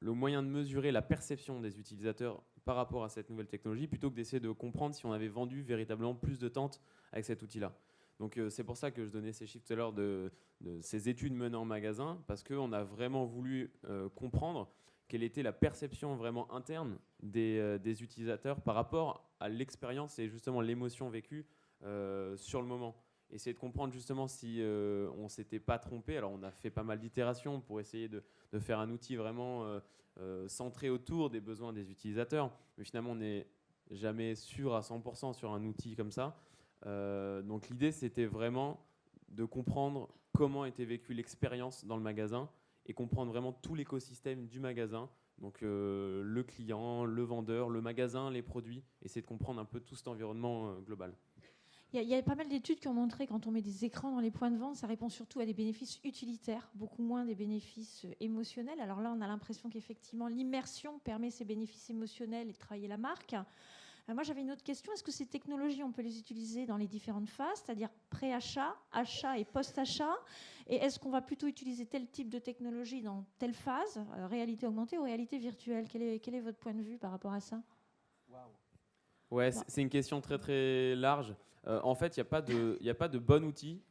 moyen de mesurer la perception des utilisateurs par rapport à cette nouvelle technologie, plutôt que d'essayer de comprendre si on avait vendu véritablement plus de tentes avec cet outil-là. Donc c'est pour ça que je donnais ces chiffres tout à l'heure de ces études menées en magasin, parce qu'on a vraiment voulu comprendre quelle était la perception vraiment interne des utilisateurs par rapport à l'expérience et justement l'émotion vécue sur le moment. Essayer de comprendre justement si on ne s'était pas trompé. Alors on a fait pas mal d'itérations pour essayer de faire un outil vraiment centré autour des besoins des utilisateurs. Mais finalement, on n'est jamais sûr à 100% sur un outil comme ça. Donc l'idée, c'était vraiment de comprendre comment était vécue l'expérience dans le magasin et comprendre vraiment tout l'écosystème du magasin. Donc le client, le vendeur, le magasin, les produits. Essayer de comprendre un peu tout cet environnement global. Il y a pas mal d'études qui ont montré que quand on met des écrans dans les points de vente, ça répond surtout à des bénéfices utilitaires, beaucoup moins des bénéfices émotionnels. Alors là, on a l'impression qu'effectivement, l'immersion permet ces bénéfices émotionnels et de travailler la marque. Moi, j'avais une autre question. Est-ce que ces technologies, on peut les utiliser dans les différentes phases, c'est-à-dire pré-achat, achat et post-achat? Et est-ce qu'on va plutôt utiliser tel type de technologie dans telle phase, réalité augmentée ou réalité virtuelle? Quel est votre point de vue par rapport à ça? Ouais, c'est une question très très large. En fait, il n'y a pas de bon outil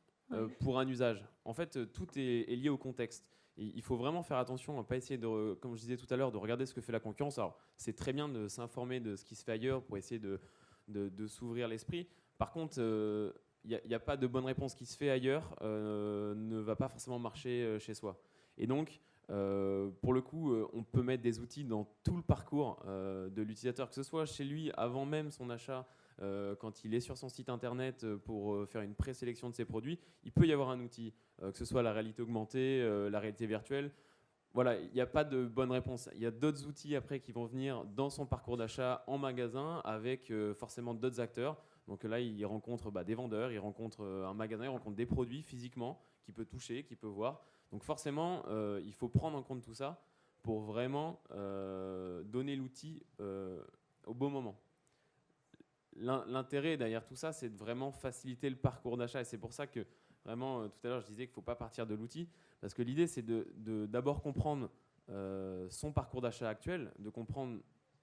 pour un usage. En fait, tout est lié au contexte. Et il faut vraiment faire attention à ne pas essayer de, comme je disais tout à l'heure, de regarder ce que fait la concurrence. Alors, c'est très bien de s'informer de ce qui se fait ailleurs pour essayer de s'ouvrir l'esprit. Par contre, il n'y a pas de bonne réponse. Ce qui se fait ailleurs ne va pas forcément marcher chez soi. Et donc, pour le coup, on peut mettre des outils dans tout le parcours de l'utilisateur, que ce soit chez lui avant même son achat, quand il est sur son site internet pour faire une présélection de ses produits. Il peut y avoir un outil, que ce soit la réalité augmentée, la réalité virtuelle. Voilà, il n'y a pas de bonne réponse. Il y a d'autres outils après qui vont venir dans son parcours d'achat en magasin avec forcément d'autres acteurs. Donc là, il rencontre des vendeurs, il rencontre un magasin, il rencontre des produits physiquement qu'il peut toucher, qu'il peut voir. Donc forcément, il faut prendre en compte tout ça pour vraiment donner l'outil au bon moment. L'intérêt derrière tout ça, c'est de vraiment faciliter le parcours d'achat. Et c'est pour ça que vraiment, tout à l'heure, je disais qu'il ne faut pas partir de l'outil. Parce que l'idée, c'est d'abord comprendre son parcours d'achat actuel, de comprendre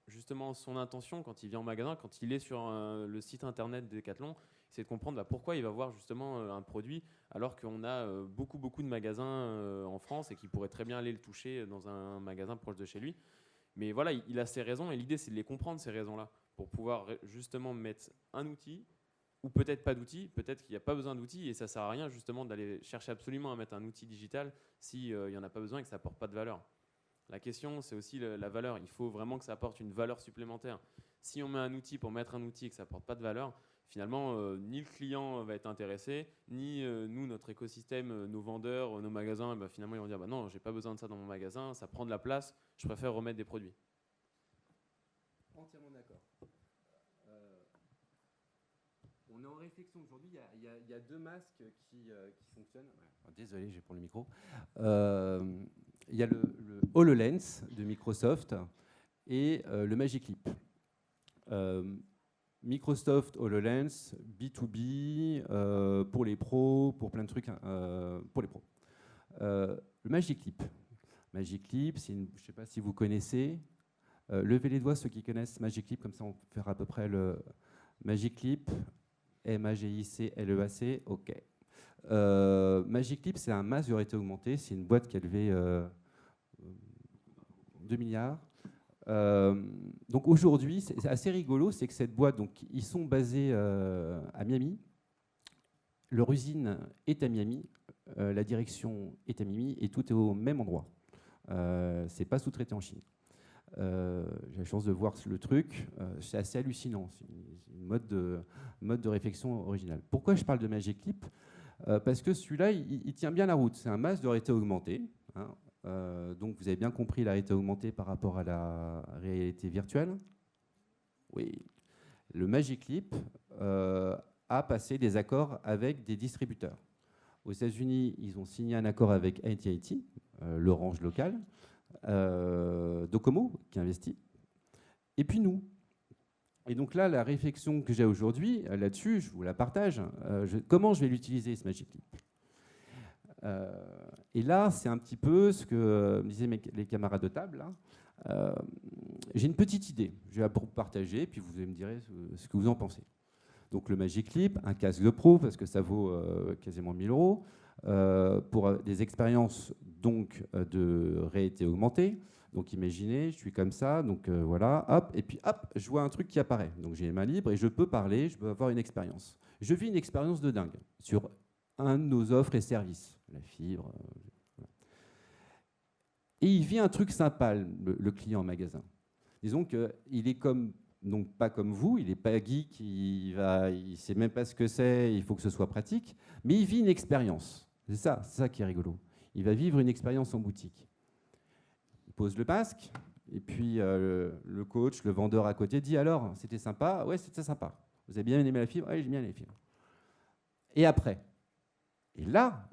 justement son intention quand il vient en magasin, quand il est sur le site internet de Decathlon, c'est de comprendre pourquoi il va voir justement un produit alors qu'on a beaucoup de magasins en France et qu'il pourrait très bien aller le toucher dans un magasin proche de chez lui. Mais voilà, il a ses raisons et l'idée, c'est de les comprendre, ces raisons-là, pour pouvoir justement mettre un outil ou peut-être pas d'outil, peut-être qu'il n'y a pas besoin d'outils et ça ne sert à rien justement d'aller chercher absolument à mettre un outil digital s'il n'y en a pas besoin et que ça n'apporte pas de valeur. La question, c'est aussi la valeur. Il faut vraiment que ça apporte une valeur supplémentaire. Si on met un outil pour mettre un outil et que ça n'apporte pas de valeur, finalement, ni le client va être intéressé, ni nous, notre écosystème, nos vendeurs, nos magasins, finalement, ils vont dire non, j'ai pas besoin de ça dans mon magasin, ça prend de la place, je préfère remettre des produits. Entièrement d'accord. On est en réflexion aujourd'hui. Il y a deux masques qui fonctionnent. Ouais. Désolé, j'ai pour le micro. Il y a le HoloLens de Microsoft et le Magic Leap. Microsoft HoloLens, B2B, pour les pros, pour plein de trucs pour les pros. Le Magic Leap. Magic Leap, je ne sais pas si vous connaissez. Levez les doigts ceux qui connaissent Magic Leap, comme ça on peut faire à peu près le Magic Leap. MAGIC-LEAC, ok. Magic Leap, c'est un masque de réalité augmentée. C'est une boîte qui a levé 2 milliards. Donc aujourd'hui, c'est assez rigolo, c'est que cette boîte, donc, ils sont basés à Miami. Leur usine est à Miami. La direction est à Miami et tout est au même endroit. C'est pas sous-traité en Chine. J'ai la chance de voir le truc, c'est assez hallucinant, c'est une mode de réflexion originale. Pourquoi je parle de Magic Leap? Parce que celui-là, il tient bien la route. C'est un masque de réalité augmentée. Hein. Donc vous avez bien compris la réalité augmentée par rapport à la réalité virtuelle. Oui. Le Magic Leap a passé des accords avec des distributeurs. Aux États-Unis, ils ont signé un accord avec AT&T, l'Orange local, Docomo qui investit, et puis nous. Et donc là, la réflexion que j'ai aujourd'hui là-dessus, je vous la partage. Comment je vais l'utiliser, ce Magic Leap? Et là, c'est un petit peu ce que me disaient les camarades de table. J'ai une petite idée. Je vais la partager, puis vous me direz ce que vous en pensez. Donc le Magic Leap, un casque de pro, parce que ça vaut quasiment 1 000 €, pour des expériences donc, de réalité augmentée. Donc imaginez, je suis comme ça, donc voilà, hop, et puis hop, je vois un truc qui apparaît. Donc j'ai les mains libres et je peux parler, je peux avoir une expérience. Je vis une expérience de dingue sur un de nos offres et services, la fibre. Voilà. Et il vit un truc sympa, le client en magasin. Disons qu'il est comme, donc pas comme vous, il n'est pas geek, il ne sait même pas ce que c'est, il faut que ce soit pratique, mais il vit une expérience. C'est ça qui est rigolo. Il va vivre une expérience en boutique. Pose le masque, et puis le coach, le vendeur à côté dit alors, c'était sympa? Ouais, c'était sympa. Vous avez bien aimé la fibre? Oui, j'ai bien aimé la fibre. Et après? Et là,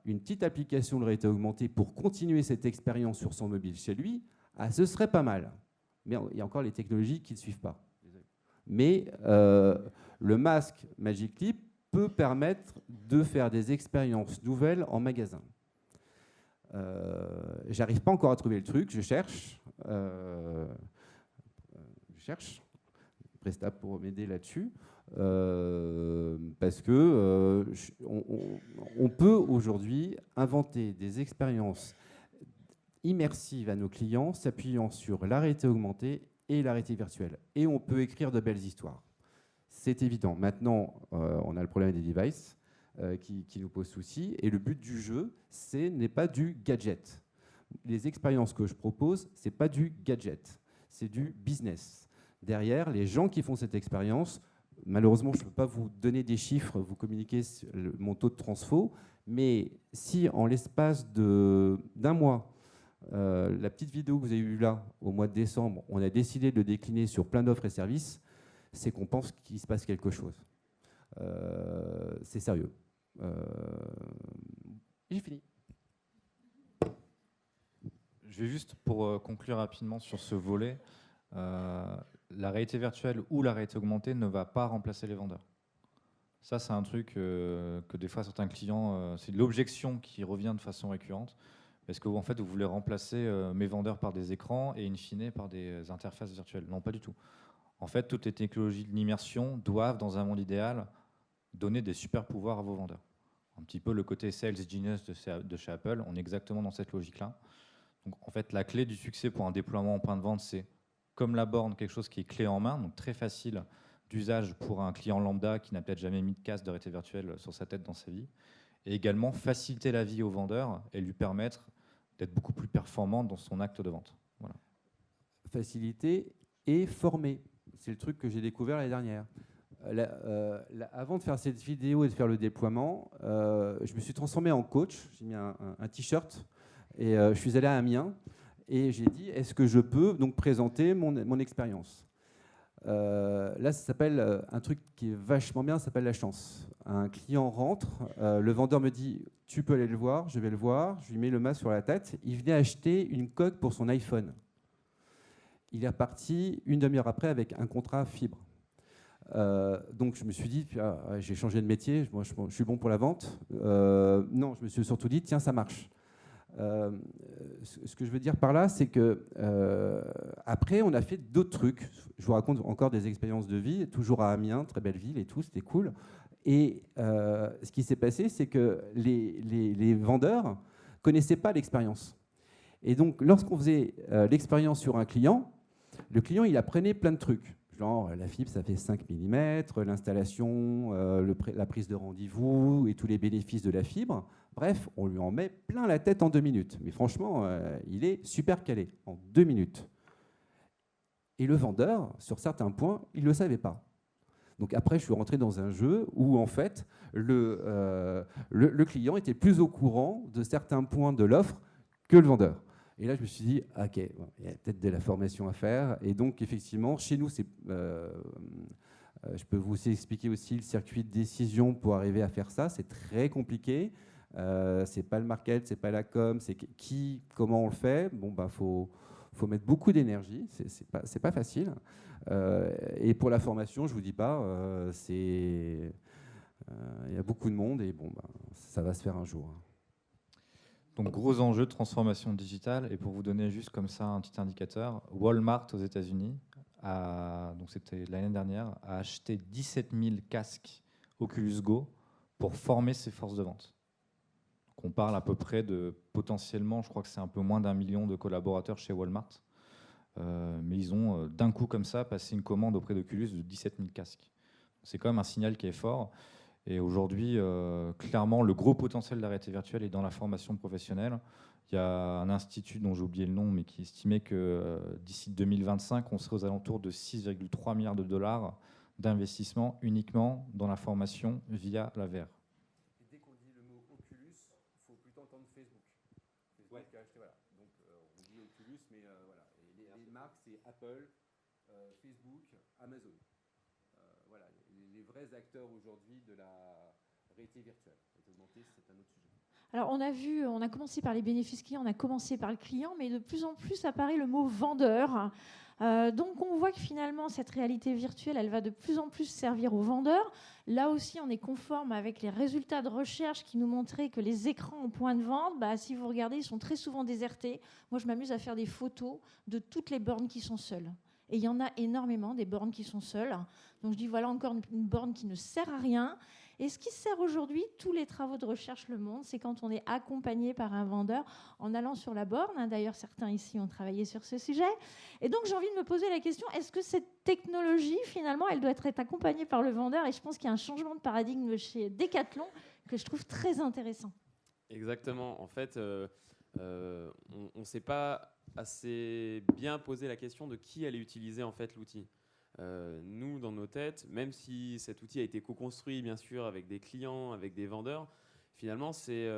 une petite application de réalité augmentée pour continuer cette expérience sur son mobile chez lui, ce serait pas mal. Mais il y a encore les technologies qui ne suivent pas. Mais le masque Magic Leap peut permettre de faire des expériences nouvelles en magasin. J'arrive pas encore à trouver le truc, je cherche. Presta pour m'aider là-dessus. Parce que on peut aujourd'hui inventer des expériences immersives à nos clients, s'appuyant sur la réalité augmentée et la réalité virtuelle. Et on peut écrire de belles histoires. C'est évident. Maintenant, on a le problème des devices. Qui nous pose souci. Et le but du jeu, n'est pas du gadget. Les expériences que je propose, ce n'est pas du gadget, c'est du business. Derrière, les gens qui font cette expérience, malheureusement, je ne peux pas vous donner des chiffres, vous communiquer mon taux de transfo, mais si en l'espace d'un mois, la petite vidéo que vous avez vue là, au mois de décembre, on a décidé de le décliner sur plein d'offres et services, c'est qu'on pense qu'il se passe quelque chose. C'est sérieux. J'ai fini. Je vais juste, pour conclure rapidement sur ce volet, la réalité virtuelle ou la réalité augmentée ne va pas remplacer les vendeurs. Ça, c'est un truc que des fois, certains clients, c'est de l'objection qui revient de façon récurrente. Parce que en fait, vous voulez remplacer mes vendeurs par des écrans et in fine par des interfaces virtuelles. Non, pas du tout. En fait, toutes les technologies de l'immersion doivent, dans un monde idéal, donner des super pouvoirs à vos vendeurs. Un petit peu le côté sales genius de chez Apple, on est exactement dans cette logique-là. Donc en fait, la clé du succès pour un déploiement en point de vente, c'est comme la borne, quelque chose qui est clé en main, donc très facile d'usage pour un client lambda qui n'a peut-être jamais mis de casque de réalité virtuelle sur sa tête dans sa vie. Et également faciliter la vie au vendeur et lui permettre d'être beaucoup plus performant dans son acte de vente. Voilà. Faciliter et former. C'est le truc que j'ai découvert l'année dernière. Avant de faire cette vidéo et de faire le déploiement, je me suis transformé en coach. J'ai mis un t-shirt et je suis allé à Amiens et j'ai dit est-ce que je peux donc présenter mon expérience. Là, ça s'appelle un truc qui est vachement bien, ça s'appelle la chance. Un client rentre, le vendeur me dit tu peux aller le voir, je vais le voir, je lui mets le masque sur la tête. Il venait acheter une coque pour son iPhone. Il est reparti une demi-heure après avec un contrat fibre. Donc je me suis dit, j'ai changé de métier, moi je suis bon pour la vente. Non, je me suis surtout dit, tiens, ça marche. Ce que je veux dire par là, c'est que après, on a fait d'autres trucs. Je vous raconte encore des expériences de vie, toujours à Amiens, très belle ville et tout, c'était cool. Et ce qui s'est passé, c'est que les vendeurs connaissaient pas l'expérience. Et donc, lorsqu'on faisait l'expérience sur un client, le client, il apprenait plein de trucs. Genre, la fibre, ça fait 5 mm, l'installation, la prise de rendez-vous et tous les bénéfices de la fibre. Bref, on lui en met plein la tête en 2 minutes. Mais franchement, il est super calé, en 2 minutes. Et le vendeur, sur certains points, il ne le savait pas. Donc après, je suis rentré dans un jeu où, en fait, le client était plus au courant de certains points de l'offre que le vendeur. Et là, je me suis dit, OK, il y a peut-être de la formation à faire. Et donc, effectivement, chez nous, je peux vous expliquer aussi le circuit de décision pour arriver à faire ça. C'est très compliqué. C'est pas le market, c'est pas la com, c'est comment on le fait. Bon, bah, faut mettre beaucoup d'énergie, c'est pas facile. Et pour la formation, je vous dis pas, il y a beaucoup de monde et bon, bah, ça va se faire un jour. Donc gros enjeu de transformation digitale. Et pour vous donner juste comme ça un petit indicateur, Walmart aux États-Unis, donc c'était l'année dernière, a acheté 17 000 casques Oculus Go pour former ses forces de vente. Donc on parle à peu près de potentiellement, je crois que c'est un peu moins d'1 million de collaborateurs chez Walmart. Mais ils ont d'un coup comme ça passé une commande auprès d'Oculus de 17 000 casques. C'est quand même un signal qui est fort. Et aujourd'hui, clairement, le gros potentiel de la réalité virtuelle est dans la formation professionnelle. Il y a un institut dont j'ai oublié le nom, mais qui estimait que d'ici 2025, on serait aux alentours de 6,3 milliards de dollars d'investissement uniquement dans la formation via la VR. Et dès qu'on dit le mot Oculus, il faut plutôt entendre Facebook. Facebook a acheté, voilà. Donc on dit Oculus, mais voilà. Et les marques, c'est Apple, Facebook, Amazon. Voilà, les vrais acteurs aujourd'hui de la réalité virtuelle. Augmenter, c'est un autre sujet. Alors on a commencé par les bénéfices clients, on a commencé par le client, mais de plus en plus apparaît le mot vendeur. Donc on voit que finalement cette réalité virtuelle, elle va de plus en plus servir aux vendeurs. Là aussi, on est conforme avec les résultats de recherche qui nous montraient que les écrans en point de vente, si vous regardez, ils sont très souvent désertés. Moi, je m'amuse à faire des photos de toutes les bornes qui sont seules. Et il y en a énormément, des bornes qui sont seules. Donc je dis, voilà encore une borne qui ne sert à rien. Et ce qui sert aujourd'hui, tous les travaux de recherche le montrent, c'est quand on est accompagné par un vendeur en allant sur la borne. D'ailleurs, certains ici ont travaillé sur ce sujet. Et donc j'ai envie de me poser la question, est-ce que cette technologie, finalement, elle doit être accompagnée par le vendeur? Et je pense qu'il y a un changement de paradigme chez Decathlon que je trouve très intéressant. Exactement. En fait, on ne s'est pas assez bien posé la question de qui allait utiliser en fait l'outil. Nous, dans nos têtes, même si cet outil a été co-construit, bien sûr, avec des clients, avec des vendeurs, finalement, c'est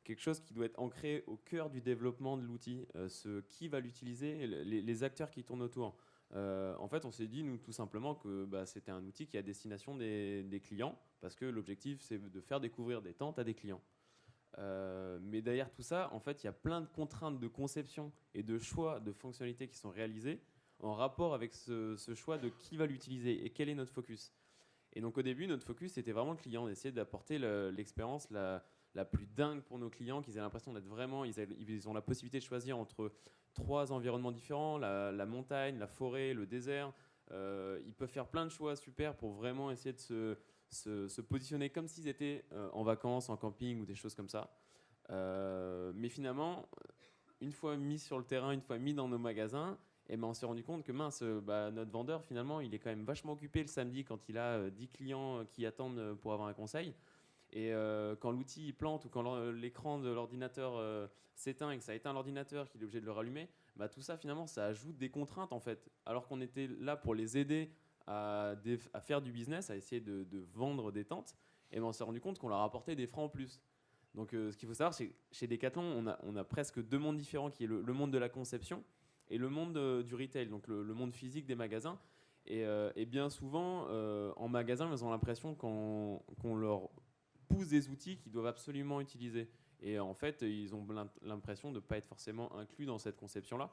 quelque chose qui doit être ancré au cœur du développement de l'outil. Qui va l'utiliser, les acteurs qui tournent autour. En fait, on s'est dit, nous, tout simplement, que c'était un outil qui est à destination des clients, parce que l'objectif, c'est de faire découvrir des tentes à des clients. Mais derrière tout ça, en fait, il y a plein de contraintes de conception et de choix de fonctionnalités qui sont réalisées en rapport avec ce choix de qui va l'utiliser et quel est notre focus. Et donc au début, notre focus, c'était vraiment le client, d'essayer d'apporter l'expérience la plus dingue pour nos clients, qu'ils aient l'impression d'être vraiment, ils ont la possibilité de choisir entre 3 environnements différents, la montagne, la forêt, le désert. Ils peuvent faire plein de choix super pour vraiment essayer de se positionner comme s'ils étaient en vacances, en camping ou des choses comme ça. Mais finalement, une fois mis sur le terrain, une fois mis dans nos magasins, on s'est rendu compte que notre vendeur, finalement, il est quand même vachement occupé le samedi quand il a 10 clients qui attendent pour avoir un conseil. Et quand l'outil plante ou quand l'écran de l'ordinateur s'éteint et que ça éteint l'ordinateur, qu'il est obligé de le rallumer, tout ça, finalement, ça ajoute des contraintes, en fait. Alors qu'on était là pour les aider à faire du business, à essayer de vendre des tentes, on s'est rendu compte qu'on leur apportait des frais en plus. Donc ce qu'il faut savoir, c'est que chez Decathlon, on a presque 2 mondes différents, qui est le monde de la conception et le monde du retail, donc le monde physique des magasins. Et bien souvent, en magasin, ils ont l'impression qu'on leur pousse des outils qu'ils doivent absolument utiliser. Et en fait, ils ont l'impression de ne pas être forcément inclus dans cette conception-là.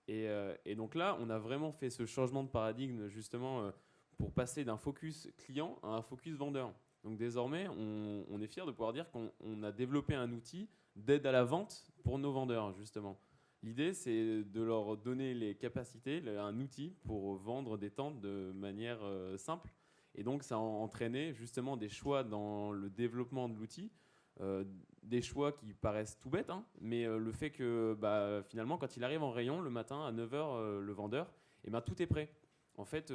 Et donc là, on a vraiment fait ce changement de paradigme justement pour passer d'un focus client à un focus vendeur. Donc désormais, on est fiers de pouvoir dire qu'on a développé un outil d'aide à la vente pour nos vendeurs, justement. L'idée, c'est de leur donner les capacités, un outil pour vendre des tentes de manière simple. Et donc, ça a entraîné justement des choix dans le développement de l'outil, des choix qui paraissent tout bêtes, mais le fait que finalement, quand il arrive en rayon le matin à 9h, le vendeur, tout est prêt. En fait,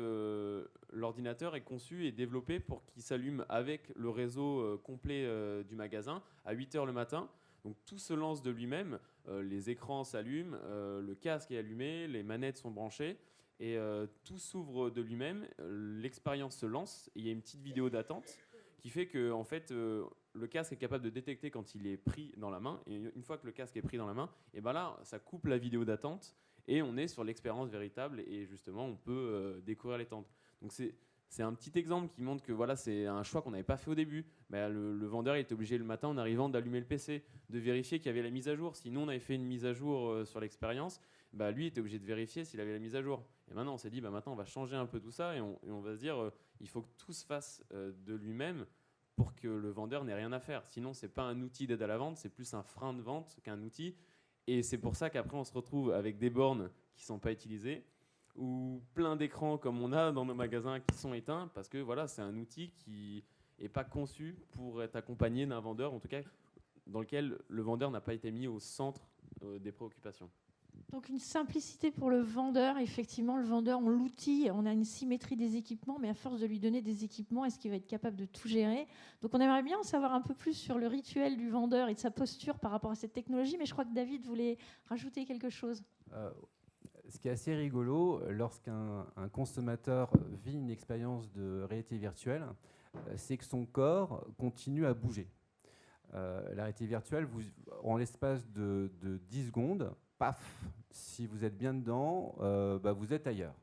l'ordinateur est conçu et développé pour qu'il s'allume avec le réseau complet du magasin à 8h le matin. Donc tout se lance de lui-même, les écrans s'allument, le casque est allumé, les manettes sont branchées et tout s'ouvre de lui-même, l'expérience se lance et il y a une petite vidéo d'attente qui fait que en fait, le casque est capable de détecter quand il est pris dans la main et une fois que le casque est pris dans la main, là ça coupe la vidéo d'attente et on est sur l'expérience véritable et justement on peut découvrir les tentes. Donc c'est un petit exemple qui montre que voilà, c'est un choix qu'on n'avait pas fait au début. Bah, le vendeur il était obligé le matin en arrivant d'allumer le PC, de vérifier qu'il y avait la mise à jour. Si nous on avait fait une mise à jour sur l'expérience, bah, lui était obligé de vérifier s'il avait la mise à jour. Et maintenant on s'est dit, bah, maintenant on va changer un peu tout ça et on va se dire, il faut que tout se fasse de lui-même pour que le vendeur n'ait rien à faire. Sinon c'est pas un outil d'aide à la vente, c'est plus un frein de vente qu'un outil. Et c'est pour ça qu'après on se retrouve avec des bornes qui ne sont pas utilisées, ou plein d'écrans comme on a dans nos magasins qui sont éteints, parce que voilà, c'est un outil qui n'est pas conçu pour être accompagné d'un vendeur, en tout cas dans lequel le vendeur n'a pas été mis au centre des préoccupations. Donc une simplicité pour le vendeur. Effectivement, le vendeur, on l'outil, on a une symétrie des équipements, mais à force de lui donner des équipements, est-ce qu'il va être capable de tout gérer? Donc on aimerait bien en savoir un peu plus sur le rituel du vendeur et de sa posture par rapport à cette technologie, mais je crois que David voulait rajouter quelque chose. Ce qui est assez rigolo, lorsqu'un consommateur vit une expérience de réalité virtuelle, c'est que son corps continue à bouger. La réalité virtuelle, en l'espace de 10 secondes, paf, si vous êtes bien dedans, vous êtes ailleurs.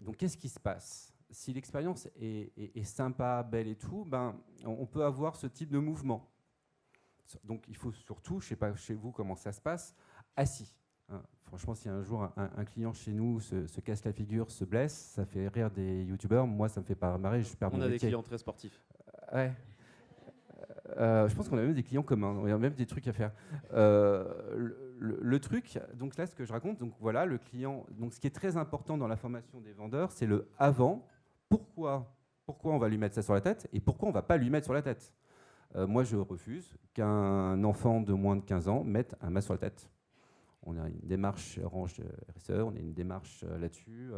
Donc qu'est-ce qui se passe? Si l'expérience est sympa, belle et tout, on peut avoir ce type de mouvement. Donc il faut surtout, je ne sais pas chez vous comment ça se passe, assis. Franchement, si un jour un client chez nous se casse la figure, se blesse, ça fait rire des youtubeurs. Moi, ça me fait pas marrer, je perds mon métier. On a des clients très sportifs. Ouais. Je pense qu'on a même des clients communs, il y a même des trucs à faire. Le truc, donc là, ce que je raconte, donc voilà, le client. Donc, ce qui est très important dans la formation des vendeurs, c'est le avant. Pourquoi on va lui mettre ça sur la tête et pourquoi on va pas lui mettre sur la tête. Moi, je refuse qu'un enfant de moins de 15 ans mette un masque sur la tête. On a une démarche Orange RSE, on a une démarche là-dessus.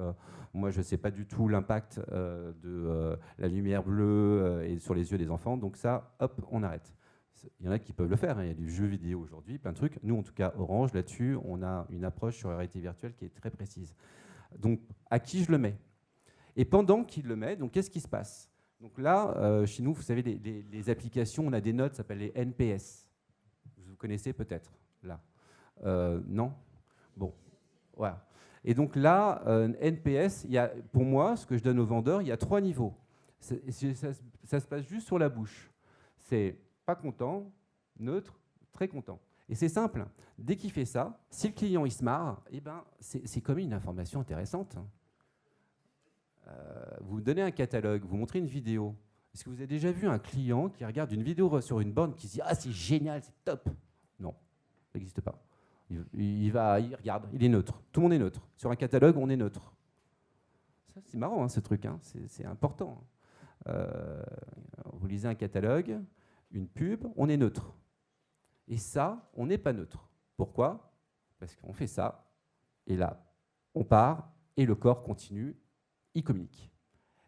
Moi, je ne sais pas du tout l'impact de la lumière bleue et sur les yeux des enfants. Donc ça, hop, on arrête. Il y en a qui peuvent le faire. Il y a du jeu vidéo aujourd'hui, plein de trucs. Nous, en tout cas, Orange, là-dessus, on a une approche sur la réalité virtuelle qui est très précise. Donc, à qui je le mets? Et pendant qu'il le met, donc qu'est-ce qui se passe? Donc là, chez nous, vous savez, les applications, on a des notes, ça s'appelle les NPS. Vous connaissez peut-être, là. Non? Bon, voilà. Et donc là, NPS, pour moi, ce que je donne aux vendeurs, il y a 3 niveaux. Ça se passe juste sur la bouche. C'est pas content, neutre, très content. Et c'est simple. Dès qu'il fait ça, si le client il se marre, c'est comme une information intéressante. Vous donnez un catalogue, vous montrez une vidéo. Est-ce que vous avez déjà vu un client qui regarde une vidéo sur une borne qui se dit « Ah, c'est génial, c'est top !» Non, ça n'existe pas. Il regarde, il est neutre. Tout le monde est neutre. Sur un catalogue, on est neutre. C'est marrant, hein, ce truc. Hein. C'est important. Vous lisez un catalogue, une pub, on est neutre. Et ça, on n'est pas neutre. Pourquoi? Parce qu'on fait ça, et là, on part, et le corps continue, il communique.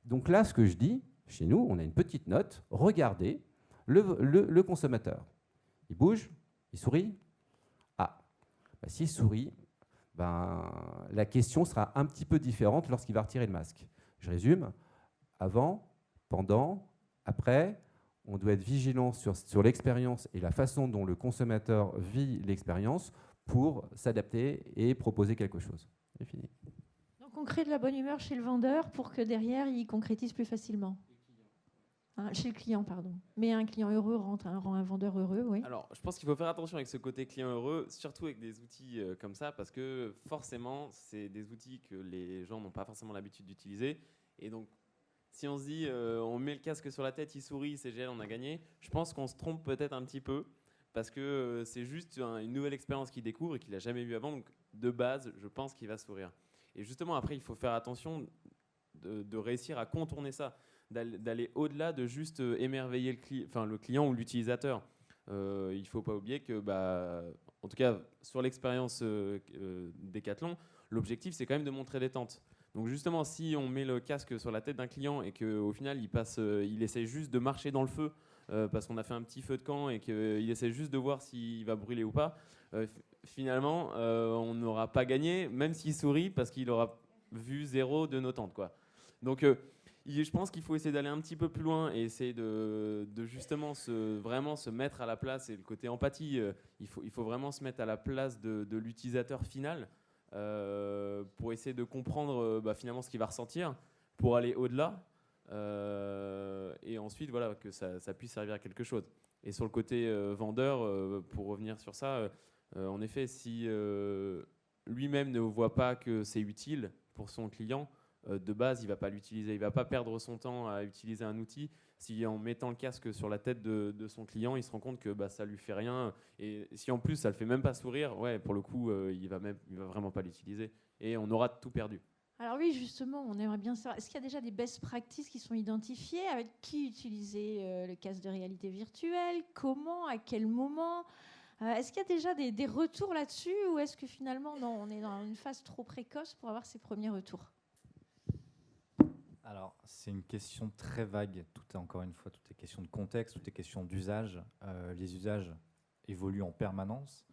Donc là, ce que je dis, chez nous, on a une petite note. Regardez le consommateur. Il bouge, il sourit. S'il sourit, la question sera un petit peu différente lorsqu'il va retirer le masque. Je résume. Avant, pendant, après, on doit être vigilant sur l'expérience et la façon dont le consommateur vit l'expérience pour s'adapter et proposer quelque chose. C'est fini. Donc on crée de la bonne humeur chez le vendeur pour que derrière, il concrétise plus facilement. Chez le client, pardon. Mais un client heureux rend un vendeur heureux, oui. Alors, je pense qu'il faut faire attention avec ce côté client heureux, surtout avec des outils comme ça, parce que forcément, c'est des outils que les gens n'ont pas forcément l'habitude d'utiliser. Et donc, si on se dit, on met le casque sur la tête, il sourit, c'est génial, on a gagné, je pense qu'on se trompe peut-être un petit peu, parce que c'est juste une nouvelle expérience qu'il découvre et qu'il n'a jamais vue avant. Donc, de base, je pense qu'il va sourire. Et justement, après, il faut faire attention de réussir à contourner ça, d'aller au-delà de juste émerveiller le client ou l'utilisateur. Il ne faut pas oublier que, en tout cas, sur l'expérience Decathlon, l'objectif, c'est quand même de montrer détente. Donc justement, si on met le casque sur la tête d'un client et qu'au final, il essaie juste de marcher dans le feu parce qu'on a fait un petit feu de camp et qu'il essaie juste de voir s'il va brûler ou pas, finalement, on n'aura pas gagné, même s'il sourit, parce qu'il aura vu 0 de nos tentes, quoi. Donc, je pense qu'il faut essayer d'aller un petit peu plus loin et essayer de justement vraiment se mettre à la place, et le côté empathie, il faut vraiment se mettre à la place de l'utilisateur final pour essayer de comprendre finalement ce qu'il va ressentir. pour aller au-delà et ensuite voilà, que ça puisse servir à quelque chose. Et sur le côté vendeur, pour revenir sur ça, en effet, si lui-même ne voit pas que c'est utile pour son client, de base, il ne va pas l'utiliser. Il ne va pas perdre son temps à utiliser un outil si en mettant le casque sur la tête de son client, il se rend compte que ça ne lui fait rien. Et si en plus, ça ne le fait même pas sourire, ouais, pour le coup, il va vraiment pas l'utiliser. Et on aura tout perdu. Alors oui, justement, on aimerait bien savoir, est-ce qu'il y a déjà des best practices qui sont identifiées? Avec qui utiliser le casque de réalité virtuelle? Comment? À quel moment? Est-ce qu'il y a déjà des retours là-dessus? Ou est-ce que finalement, non, on est dans une phase trop précoce pour avoir ces premiers retours? Alors, c'est une question très vague. Tout est, encore une fois, tout est question de contexte, tout est question d'usage. Les usages évoluent en permanence.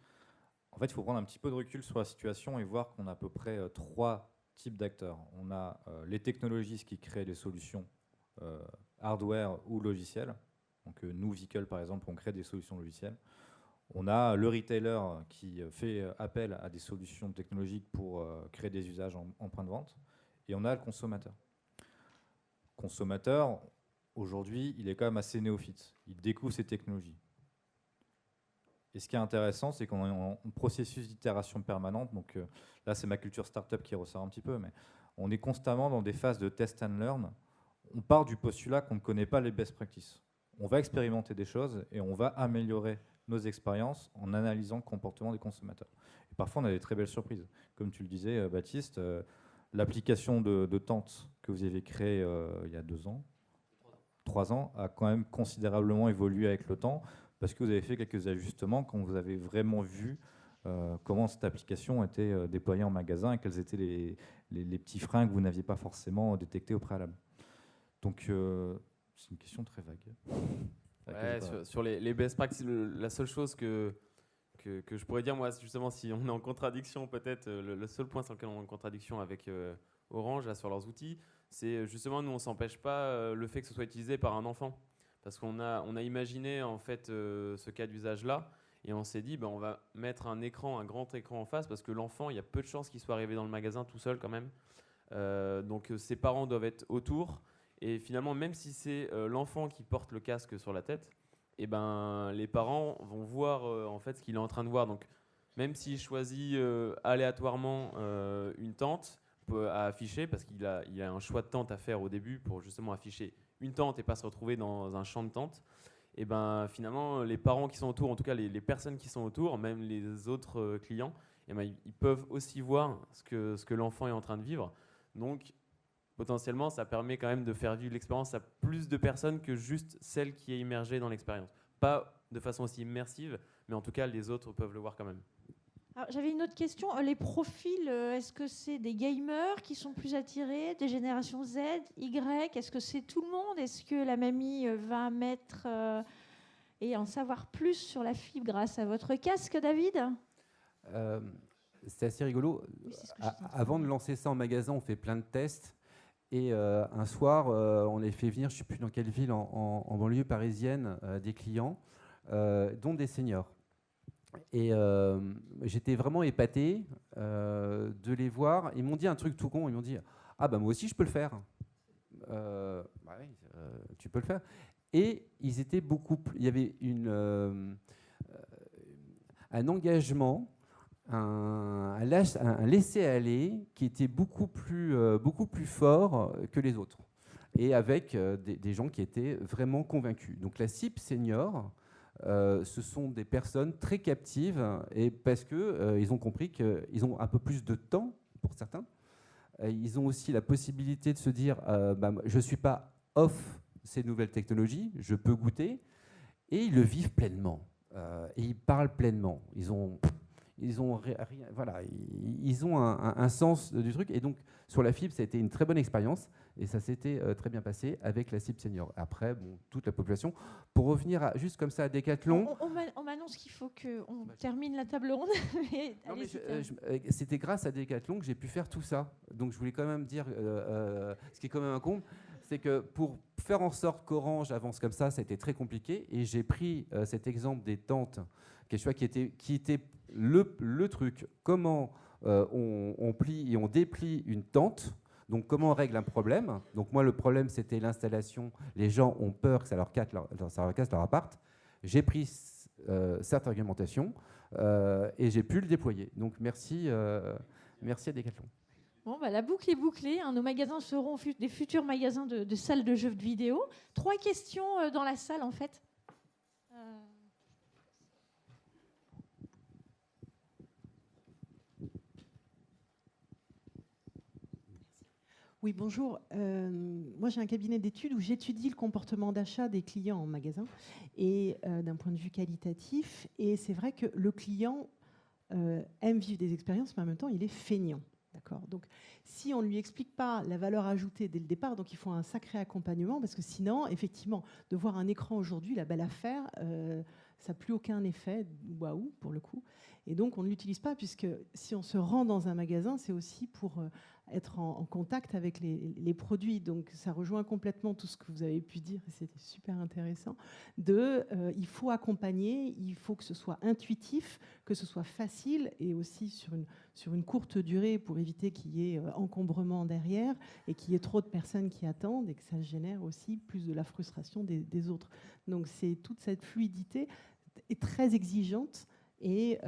En fait, il faut prendre un petit peu de recul sur la situation et voir qu'on a à peu près 3 types d'acteurs. On a les technologistes qui créent des solutions hardware ou logicielles. Donc, nous, Vickle, par exemple, on crée des solutions logicielles. On a le retailer qui fait appel à des solutions technologiques pour créer des usages en point de vente. Et on a le consommateur. Consommateur, aujourd'hui, il est quand même assez néophyte. Il découvre ces technologies. Et ce qui est intéressant, c'est qu'on est en processus d'itération permanente. Donc là, c'est ma culture startup qui ressort un petit peu, mais on est constamment dans des phases de test and learn. On part du postulat qu'on ne connaît pas les best practices. On va expérimenter des choses et on va améliorer nos expériences en analysant le comportement des consommateurs. Et parfois, on a des très belles surprises. Comme tu le disais, Baptiste, l'application de tente que vous avez créée il y a 2 ans, 3 ans, a quand même considérablement évolué avec le temps parce que vous avez fait quelques ajustements quand vous avez vraiment vu comment cette application était déployée en magasin et quels étaient les petits freins que vous n'aviez pas forcément détectés au préalable. Donc, c'est une question très vague. Ouais, sur les best practices, la seule chose que je pourrais dire, moi, justement, si on est en contradiction, peut-être, le seul point sur lequel on est en contradiction avec Orange, là, sur leurs outils, c'est justement, nous, on ne s'empêche pas le fait que ce soit utilisé par un enfant. Parce qu'on a imaginé, en fait, ce cas d'usage-là, et on s'est dit, on va mettre un grand écran en face, parce que l'enfant, il y a peu de chances qu'il soit arrivé dans le magasin tout seul, quand même. Donc, ses parents doivent être autour. Et finalement, même si c'est l'enfant qui porte le casque sur la tête, et les parents vont voir en fait ce qu'il est en train de voir. Donc, même s'il choisit aléatoirement une tente à afficher, parce qu'il a un choix de tente à faire au début pour justement afficher une tente et pas se retrouver dans un champ de tente, et finalement, les parents qui sont autour, en tout cas les personnes qui sont autour, même les autres clients, ils peuvent aussi voir ce que l'enfant est en train de vivre. Donc, potentiellement, ça permet quand même de faire vivre l'expérience à plus de personnes que juste celle qui est immergée dans l'expérience. Pas de façon aussi immersive, mais en tout cas, les autres peuvent le voir quand même. J'avais une autre question. Les profils, est-ce que c'est des gamers qui sont plus attirés, des générations Z, Y? Est-ce que c'est tout le monde? Est-ce que la mamie va mettre et en savoir plus sur la fibre grâce à votre casque, David? C'est assez rigolo. Oui, avant de lancer ça en magasin, on fait plein de tests. Et un soir, on les fait venir, je ne sais plus dans quelle ville, en banlieue parisienne, des clients, dont des seniors. Et j'étais vraiment épaté de les voir. Ils m'ont dit un truc tout con, ils m'ont dit « Ah moi aussi je peux le faire. » Oui, tu peux le faire. Et ils étaient il y avait un engagement, un laisser-aller qui était beaucoup plus fort que les autres, et avec des gens qui étaient vraiment convaincus. Donc la cible senior, ce sont des personnes très captives, et parce qu'ils ont compris qu'ils ont un peu plus de temps pour certains. Ils ont aussi la possibilité de se dire je ne suis pas off ces nouvelles technologies, je peux goûter, et ils le vivent pleinement. Et ils parlent pleinement. Ils ont un sens du truc. Et donc, sur la fibre, ça a été une très bonne expérience. Et ça s'était très bien passé avec la cible senior. Après, toute la population. Pour revenir juste comme ça à Decathlon... On m'annonce qu'il faut qu'on termine la table ronde. C'était grâce à Decathlon que j'ai pu faire tout ça. Donc, je voulais quand même dire, ce qui est quand même un comble, c'est que pour faire en sorte qu'Orange avance comme ça, ça a été très compliqué. Et j'ai pris cet exemple des tentes, qui était le truc. Comment on plie et on déplie une tente Donc comment on règle un problème? Donc moi, le problème, c'était l'installation. Les gens ont peur que ça leur casse leur appart. J'ai pris cette argumentation et j'ai pu le déployer. Donc merci à Decathlon. Bon, bah, la boucle est bouclée. Nos magasins seront des futurs magasins de salles de jeux vidéo. 3 questions dans la salle, en fait. Oui, bonjour. Moi, j'ai un cabinet d'études où j'étudie le comportement d'achat des clients en magasin et d'un point de vue qualitatif. Et c'est vrai que le client aime vivre des expériences, mais en même temps, il est feignant. D'accord. Donc, si on ne lui explique pas la valeur ajoutée dès le départ, donc il faut un sacré accompagnement, parce que sinon, effectivement, de voir un écran aujourd'hui, la belle affaire, ça n'a plus aucun effet, waouh, pour le coup. Et donc, on ne l'utilise pas, puisque si on se rend dans un magasin, c'est aussi pour être en contact avec les produits. Donc, ça rejoint complètement tout ce que vous avez pu dire, et c'était super intéressant, il faut accompagner, il faut que ce soit intuitif, que ce soit facile, et aussi sur une courte durée, pour éviter qu'il y ait encombrement derrière, et qu'il y ait trop de personnes qui attendent, et que ça génère aussi plus de la frustration des autres. Donc, c'est toute cette fluidité est très exigeante, et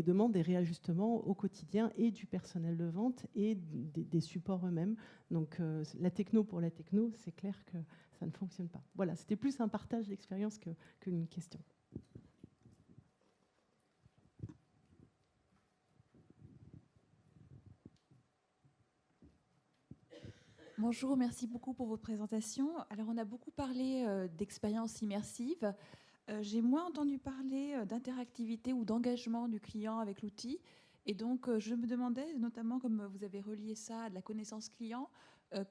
demande des réajustements au quotidien et du personnel de vente et des supports eux-mêmes. Donc la techno pour la techno, c'est clair que ça ne fonctionne pas. Voilà, c'était plus un partage d'expérience qu'une question. Bonjour, merci beaucoup pour votre présentation. Alors on a beaucoup parlé d'expérience immersive. J'ai moins entendu parler d'interactivité ou d'engagement du client avec l'outil. Et donc, je me demandais, notamment comme vous avez relié ça à de la connaissance client,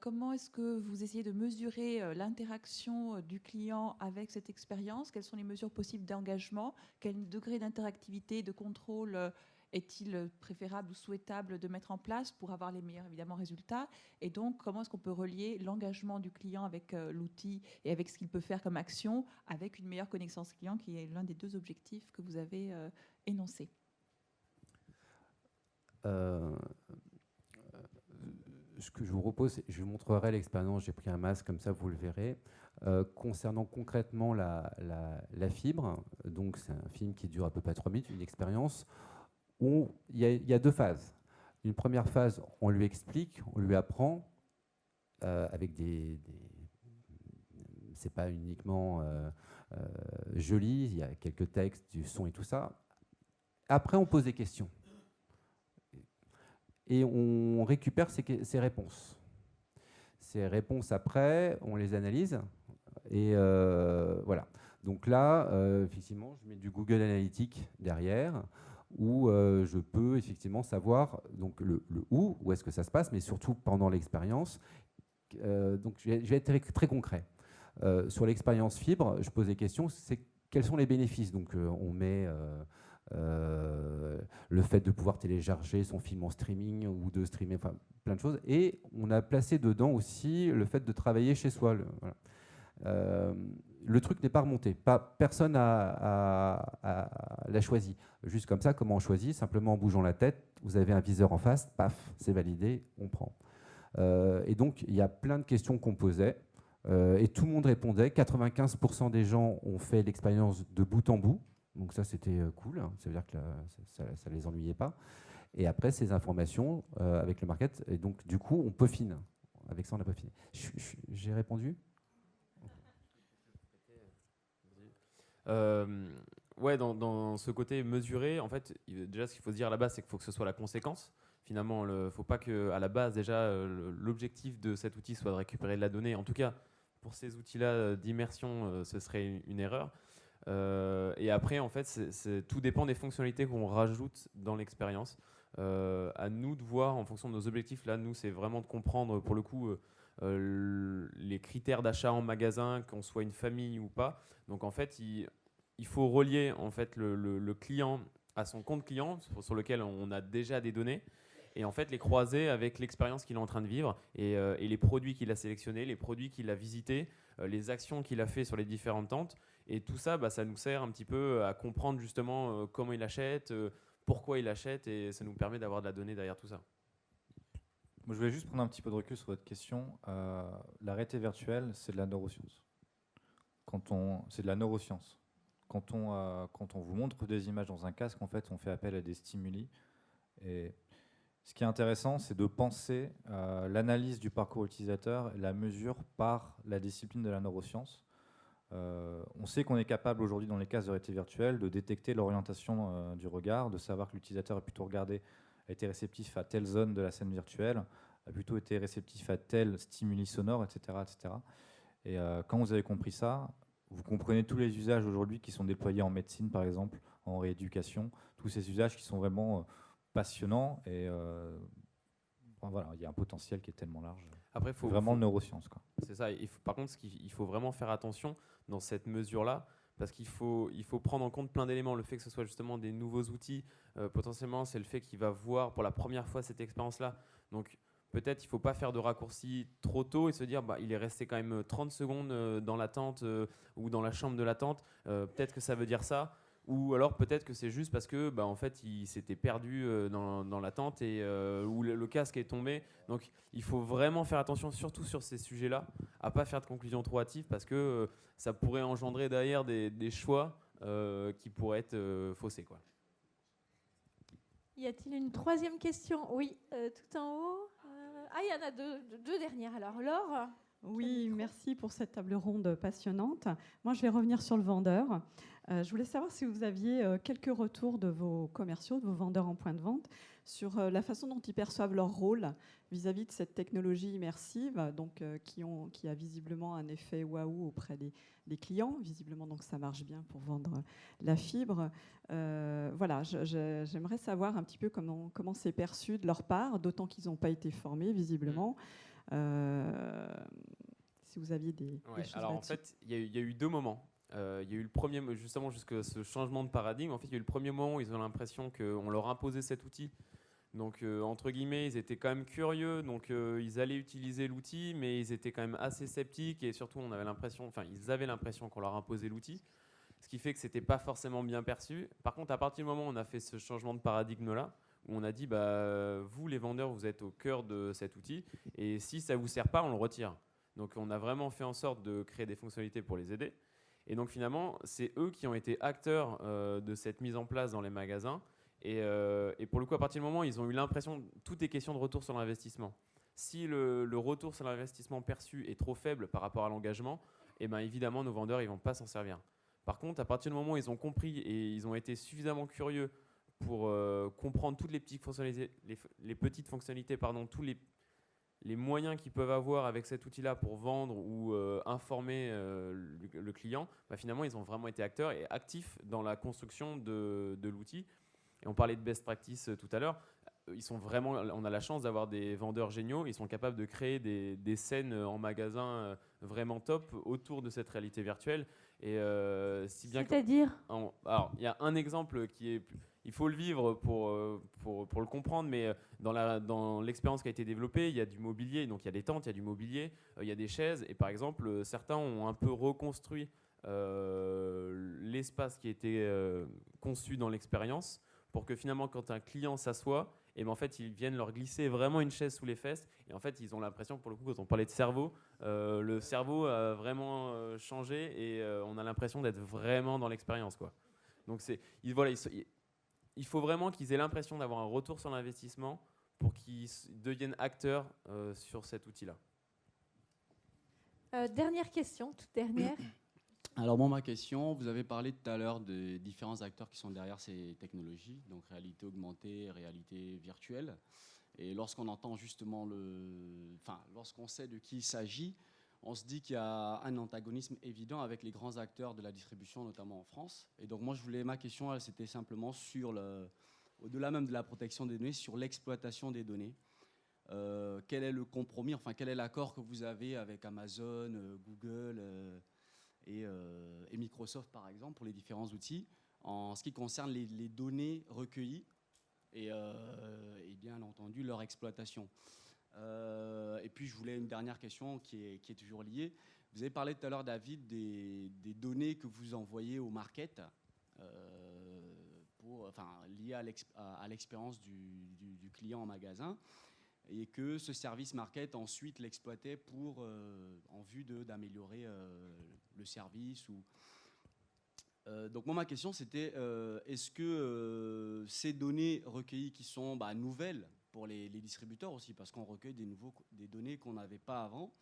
comment est-ce que vous essayez de mesurer l'interaction du client avec cette expérience? Quelles sont les mesures possibles d'engagement? Quel degré d'interactivité, de contrôle est-il préférable ou souhaitable de mettre en place pour avoir les meilleurs, évidemment, résultats? Et donc, comment est-ce qu'on peut relier l'engagement du client avec l'outil et avec ce qu'il peut faire comme action avec une meilleure connaissance client, qui est l'un des 2 objectifs que vous avez énoncés? Ce que je vous propose, je vous montrerai l'expérience, j'ai pris un masque, comme ça vous le verrez. Concernant concrètement la fibre, donc c'est un film qui dure à peu près 3 minutes, une expérience, où il y a 2 phases. Une première phase, on lui explique, on lui apprend, avec c'est pas uniquement joli, il y a quelques textes, du son et tout ça. Après, on pose des questions. Et on récupère ces réponses. Ces réponses, après, on les analyse. Et voilà. Donc là, effectivement, je mets du Google Analytics derrière, où je peux effectivement savoir donc le où est-ce que ça se passe, mais surtout pendant l'expérience. Donc je vais être très, très concret. Sur l'expérience fibre, je pose des questions, c'est quels sont les bénéfices? Donc on met le fait de pouvoir télécharger son film en streaming ou de streamer, enfin plein de choses. Et on a placé dedans aussi le fait de travailler chez soi. Voilà. Le truc n'est pas remonté. Personne l'a choisi. Juste comme ça, comment on choisit? Simplement en bougeant la tête. Vous avez un viseur en face, paf, c'est validé, on prend. Et donc, il y a plein de questions qu'on posait. Et tout le monde répondait. 95% des gens ont fait l'expérience de bout en bout. Donc ça, c'était cool. Ça veut dire que ça ne les ennuyait pas. Et après, ces informations avec le market. Et donc, du coup, on peaufine. Avec ça, on a peaufiné. J'ai répondu? Ouais, dans ce côté mesuré, en fait, déjà, ce qu'il faut se dire à la base, c'est qu'il faut que ce soit la conséquence. Finalement, il ne faut pas qu'à la base, déjà, l'objectif de cet outil soit de récupérer de la donnée. En tout cas, pour ces outils-là d'immersion, ce serait une erreur. Et après, en fait, tout dépend des fonctionnalités qu'on rajoute dans l'expérience. À nous de voir, en fonction de nos objectifs, là, nous, c'est vraiment de comprendre, pour le coup, les critères d'achat en magasin, qu'on soit une famille ou pas. Donc, en fait, il faut relier en fait, le client à son compte client, sur lequel on a déjà des données, et en fait les croiser avec l'expérience qu'il est en train de vivre et les produits qu'il a sélectionnés, les produits qu'il a visités, les actions qu'il a fait sur les différentes tentes. Et tout ça, ça nous sert un petit peu à comprendre justement comment il achète, pourquoi il achète, et ça nous permet d'avoir de la donnée derrière tout ça. Moi, je voulais juste prendre un petit peu de recul sur votre question. La réalité virtuelle, c'est de la neuroscience. C'est de la neuroscience. Quand on vous montre des images dans un casque, en fait, on fait appel à des stimuli. Et ce qui est intéressant, c'est de penser l'analyse du parcours utilisateur et la mesure par la discipline de la neuroscience. On sait qu'on est capable aujourd'hui, dans les casques de réalité virtuelle, de détecter l'orientation du regard, de savoir que l'utilisateur a plutôt regardé, a été réceptif à telle zone de la scène virtuelle, a plutôt été réceptif à tel stimuli sonore, etc. etc. Et quand vous avez compris ça, vous comprenez tous les usages aujourd'hui qui sont déployés en médecine, par exemple, en rééducation, tous ces usages qui sont vraiment passionnants. Et voilà, il y a un potentiel qui est tellement large. Après, vraiment neurosciences, quoi. C'est ça. Par contre, il faut vraiment faire attention dans cette mesure-là, parce qu'il faut prendre en compte plein d'éléments. Le fait que ce soit justement des nouveaux outils, potentiellement, c'est le fait qu'il va voir pour la première fois cette expérience-là. Donc, peut-être il ne faut pas faire de raccourcis trop tôt et se dire il est resté quand même 30 secondes dans l'attente ou dans la chambre de l'attente. Peut-être que ça veut dire ça. Ou alors peut-être que c'est juste parce que en fait il s'était perdu dans l'attente et où le casque est tombé. Donc il faut vraiment faire attention, surtout sur ces sujets-là, à pas faire de conclusions trop hâtives parce que ça pourrait engendrer derrière des choix qui pourraient être faussés, quoi. Y a-t-il une troisième question? Oui, tout en haut. Il y en a deux dernières. Alors, Laure? Oui, merci pour cette table ronde passionnante. Moi, je vais revenir sur le vendeur. Je voulais savoir si vous aviez quelques retours de vos commerciaux, de vos vendeurs en point de vente, sur la façon dont ils perçoivent leur rôle vis-à-vis de cette technologie immersive, donc, qui a visiblement un effet waouh auprès des clients. Visiblement, donc, ça marche bien pour vendre la fibre. Voilà, j'aimerais savoir un petit peu comment c'est perçu de leur part, d'autant qu'ils n'ont pas été formés, visiblement. Si vous aviez des choses alors en fait, il y a eu deux moments. Il y a eu le premier, justement, jusqu'à ce changement de paradigme. En fait, il y a eu le premier moment où ils ont l'impression qu'on leur imposait cet outil. Donc, entre guillemets, ils étaient quand même curieux. Donc, ils allaient utiliser l'outil, mais ils étaient quand même assez sceptiques. Et surtout, ils avaient l'impression qu'on leur imposait l'outil. Ce qui fait que c'était pas forcément bien perçu. Par contre, à partir du moment où on a fait ce changement de paradigme-là, où on a dit, vous, les vendeurs, vous êtes au cœur de cet outil. Et si ça vous sert pas, on le retire. Donc, on a vraiment fait en sorte de créer des fonctionnalités pour les aider. Et donc finalement, c'est eux qui ont été acteurs de cette mise en place dans les magasins. Et pour le coup, à partir du moment où ils ont eu l'impression, tout est question de retour sur l'investissement. Si le retour sur l'investissement perçu est trop faible par rapport à l'engagement, évidemment, nos vendeurs, ils ne vont pas s'en servir. Par contre, à partir du moment où ils ont compris et ils ont été suffisamment curieux pour comprendre toutes les petites fonctionnalités, tous les moyens qu'ils peuvent avoir avec cet outil-là pour vendre ou informer le client, finalement, ils ont vraiment été acteurs et actifs dans la construction de l'outil. Et on parlait de best practice tout à l'heure. On a la chance d'avoir des vendeurs géniaux. Ils sont capables de créer des scènes en magasin vraiment top autour de cette réalité virtuelle. Et c'est-à-dire alors, il y a un exemple qui est... Il faut le vivre pour le comprendre, mais dans l'expérience qui a été développée, il y a du mobilier, donc il y a des tentes, il y a du mobilier, il y a des chaises, et par exemple, certains ont un peu reconstruit l'espace qui a été conçu dans l'expérience pour que finalement, quand un client s'assoit, en fait, ils viennent leur glisser vraiment une chaise sous les fesses, et en fait, ils ont l'impression, pour le coup, quand on parlait de cerveau, le cerveau a vraiment changé, et on a l'impression d'être vraiment dans l'expérience, quoi. Donc, il faut vraiment qu'ils aient l'impression d'avoir un retour sur l'investissement pour qu'ils deviennent acteurs sur cet outil-là. Dernière question, toute dernière. Alors ma question, vous avez parlé tout à l'heure des différents acteurs qui sont derrière ces technologies, donc réalité augmentée, réalité virtuelle. Et lorsqu'on entend justement lorsqu'on sait de qui il s'agit, on se dit qu'il y a un antagonisme évident avec les grands acteurs de la distribution, notamment en France. Et donc ma question, c'était simplement sur au-delà même de la protection des données, sur l'exploitation des données. Quel est le compromis, quel est l'accord que vous avez avec Amazon, Google et Microsoft, par exemple, pour les différents outils, en ce qui concerne les données recueillies et bien entendu leur exploitation. Et puis je voulais une dernière question qui est toujours liée. Vous avez parlé tout à l'heure, David, des données que vous envoyez au market liées à l'expérience du client en magasin. et que ce service market ensuite l'exploitait pour, en vue d'améliorer le service. Donc moi, ma question, c'était est-ce que ces données recueillies qui sont nouvelles pour les distributeurs aussi, parce qu'on recueille des données qu'on n'avait pas avant,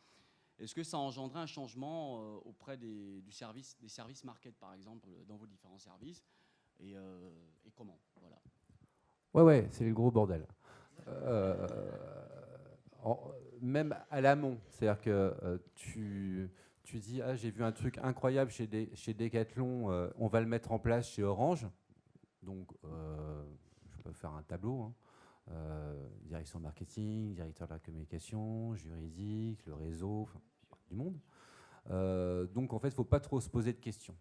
est-ce que ça engendrait un changement auprès des services market, par exemple, dans vos différents services, et comment, voilà. Ouais, c'est le gros bordel. Même à l'amont, c'est-à-dire que tu dis j'ai vu un truc incroyable chez Decathlon, on va le mettre en place chez Orange. Donc, je peux faire un tableau. Direction marketing, directeur de la communication, juridique, le réseau, enfin, du monde. Donc, en fait, il ne faut pas trop se poser de questions.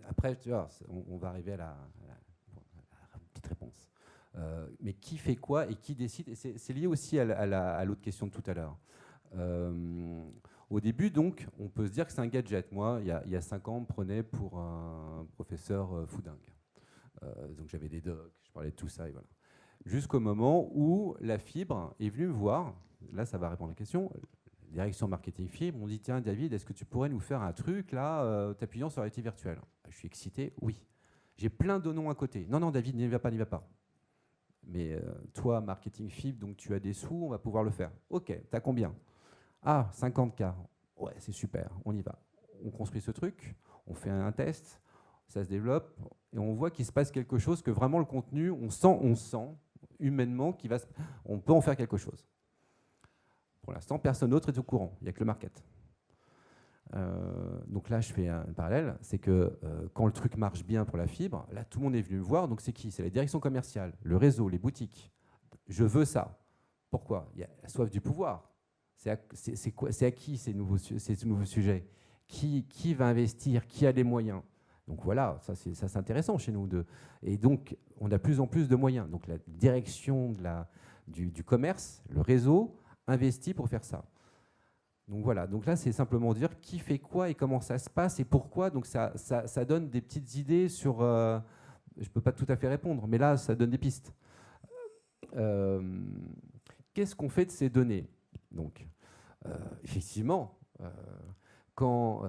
Après, tu vois, on va arriver à la petite réponse. Mais qui fait quoi et qui décide? Et c'est lié aussi à l'autre question de tout à l'heure. Au début, donc, on peut se dire que c'est un gadget. Moi, il y a 5 ans, on me prenait pour un professeur foudingue. Donc, j'avais des docs, je parlais de tout ça, et voilà. Jusqu'au moment où la fibre est venue me voir. Là, ça va répondre à la question. Direction marketing fibre, on dit tiens, David, est-ce que tu pourrais nous faire un truc là, t'appuyant sur la réalité virtuelle? Je suis excité, oui. J'ai plein de noms à côté. Non, David, n'y va pas. Mais toi, marketing fibre, donc tu as des sous, on va pouvoir le faire. Ok, t'as combien? Ah, 50K. Ouais, c'est super, on y va. On construit ce truc, on fait un test, ça se développe, et on voit qu'il se passe quelque chose, que vraiment le contenu, on sent humainement on peut en faire quelque chose. Pour l'instant, personne d'autre est au courant, il n'y a que le market. Donc là, je fais un parallèle, c'est que quand le truc marche bien pour la fibre, là, tout le monde est venu me voir, donc c'est qui? C'est la direction commerciale, le réseau, les boutiques. Je veux ça. Pourquoi? Il y a la soif du pouvoir. C'est à qui ces nouveaux sujets? Qui va investir? Qui a les moyens? Donc voilà, ça c'est intéressant chez nous. Et donc, on a de plus en plus de moyens. Donc la direction du commerce, le réseau, investit pour faire ça. Donc voilà, donc là c'est simplement dire qui fait quoi et comment ça se passe et pourquoi. Donc ça donne des petites idées sur... je ne peux pas tout à fait répondre, mais là ça donne des pistes. Qu'est-ce qu'on fait de ces données? Donc effectivement, quand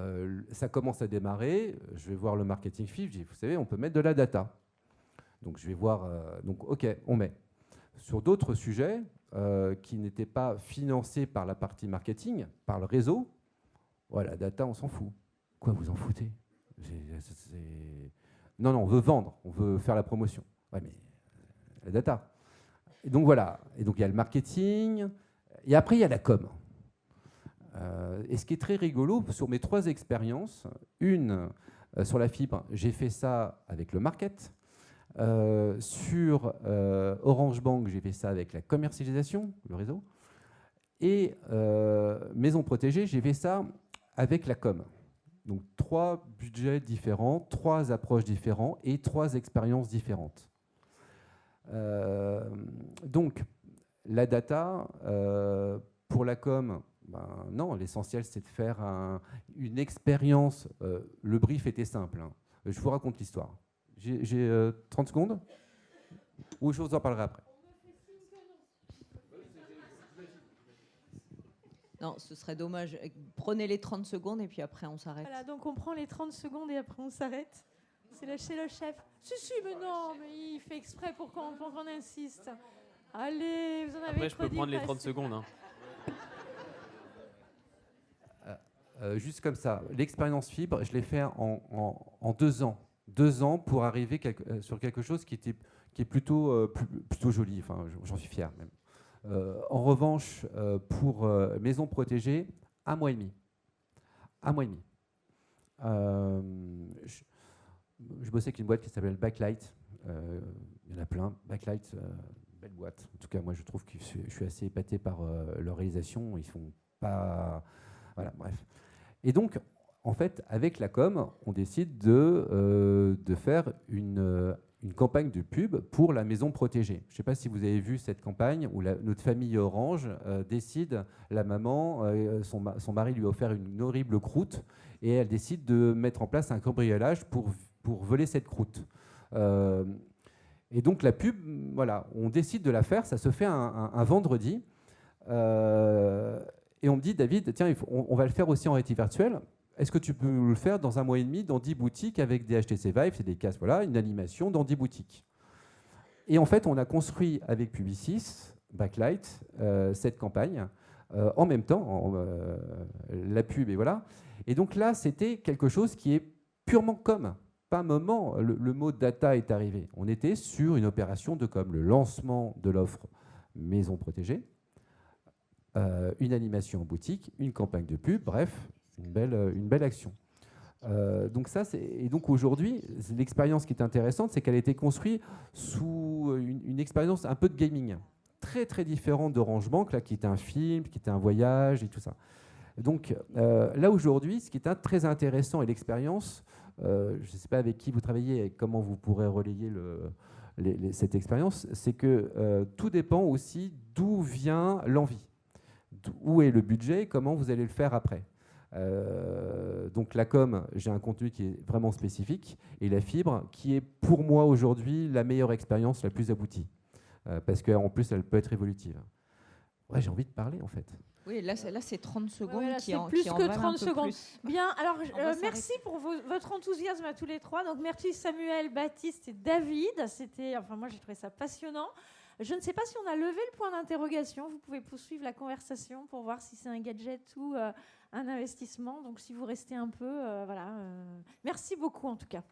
ça commence à démarrer, je vais voir le marketing fibre, je dis, vous savez, on peut mettre de la data. Donc je vais voir, donc ok, on met. Sur d'autres sujets qui n'étaient pas financés par la partie marketing, par le réseau, ouais, la data, on s'en fout. Quoi, vous en foutez? Non, on veut vendre, on veut faire la promotion. Ouais, mais la data. Et donc voilà, et donc il y a le marketing, et après il y a la com. Et ce qui est très rigolo, sur mes 3 expériences, une sur la fibre, j'ai fait ça avec le market. Sur Orange Bank, j'ai fait ça avec la commercialisation, le réseau. Et Maison Protégée, j'ai fait ça avec la com. Donc 3 budgets différents, 3 approches différentes et 3 expériences différentes. Donc la data, pour la com, non, l'essentiel c'est de faire une expérience. Le brief était simple. Hein. Je vous raconte l'histoire. J'ai 30 secondes? Ou je vous en parlerai après? Non, ce serait dommage. Prenez les 30 secondes et puis après on s'arrête. Voilà, donc on prend les 30 secondes et après on s'arrête. C'est le chef. Si, mais non, mais il fait exprès pour qu'on insiste. Allez, vous en avez après, je peux prendre les 30 secondes. Hein. Juste comme ça, l'expérience fibre, je l'ai fait en 2 ans. 2 ans pour arriver sur quelque chose qui est plutôt joli. Enfin, j'en suis fier même. En revanche, pour Maison Protégée, 1 mois et demi. 1 mois et demi. Je bossais avec une boîte qui s'appelle Backlight. Il y en a plein. Backlight, belle boîte. En tout cas, moi, je trouve que je suis assez épaté par leur réalisation. Ils font pas... Voilà, bref. Et donc, en fait, avec la com, on décide de faire une campagne de pub pour la Maison Protégée. Je ne sais pas si vous avez vu cette campagne où notre famille Orange décide, la maman, son mari lui a offert une horrible croûte et elle décide de mettre en place un cambriolage pour voler cette croûte. Et donc la pub, voilà, on décide de la faire, ça se fait un vendredi. Et on me dit, David, tiens, on va le faire aussi en réalité virtuelle. Est-ce que tu peux le faire dans 1 mois et demi, dans 10 boutiques avec des HTC Vive, c'est des casques, voilà, une animation dans 10 boutiques. Et en fait, on a construit avec Publicis, Backlight, cette campagne en même temps, la pub et voilà. Et donc là, c'était quelque chose qui est purement com. Pas un moment, le mot data est arrivé. On était sur une opération de com, le lancement de l'offre maison protégée, une animation en boutique, une campagne de pub, bref, une belle action. Et donc aujourd'hui, l'expérience qui est intéressante, c'est qu'elle a été construite sous une expérience un peu de gaming, très très différente d'Orange Bank, là, qui était un film, qui était un voyage et tout ça. Donc là aujourd'hui, ce qui est très intéressant et l'expérience, je ne sais pas avec qui vous travaillez et comment vous pourrez relayer cette expérience, c'est que tout dépend aussi d'où vient l'envie, où est le budget, comment vous allez le faire après. Donc la com, j'ai un contenu qui est vraiment spécifique, et la fibre qui est pour moi aujourd'hui la meilleure expérience, la plus aboutie, parce qu'en plus elle peut être évolutive. Ouais, j'ai envie de parler en fait. Oui, là c'est 30 secondes Voilà, qui en plus qui en que valent 30 un peu secondes. plus. Bien, alors s'arrêter. merci pour votre enthousiasme à tous les trois. Donc merci Samuel, Baptiste et David. Moi j'ai trouvé ça passionnant. Je ne sais pas si on a levé le point d'interrogation. Vous pouvez poursuivre la conversation pour voir si c'est un gadget ou un investissement. Donc si vous restez un peu, voilà. Merci beaucoup en tout cas.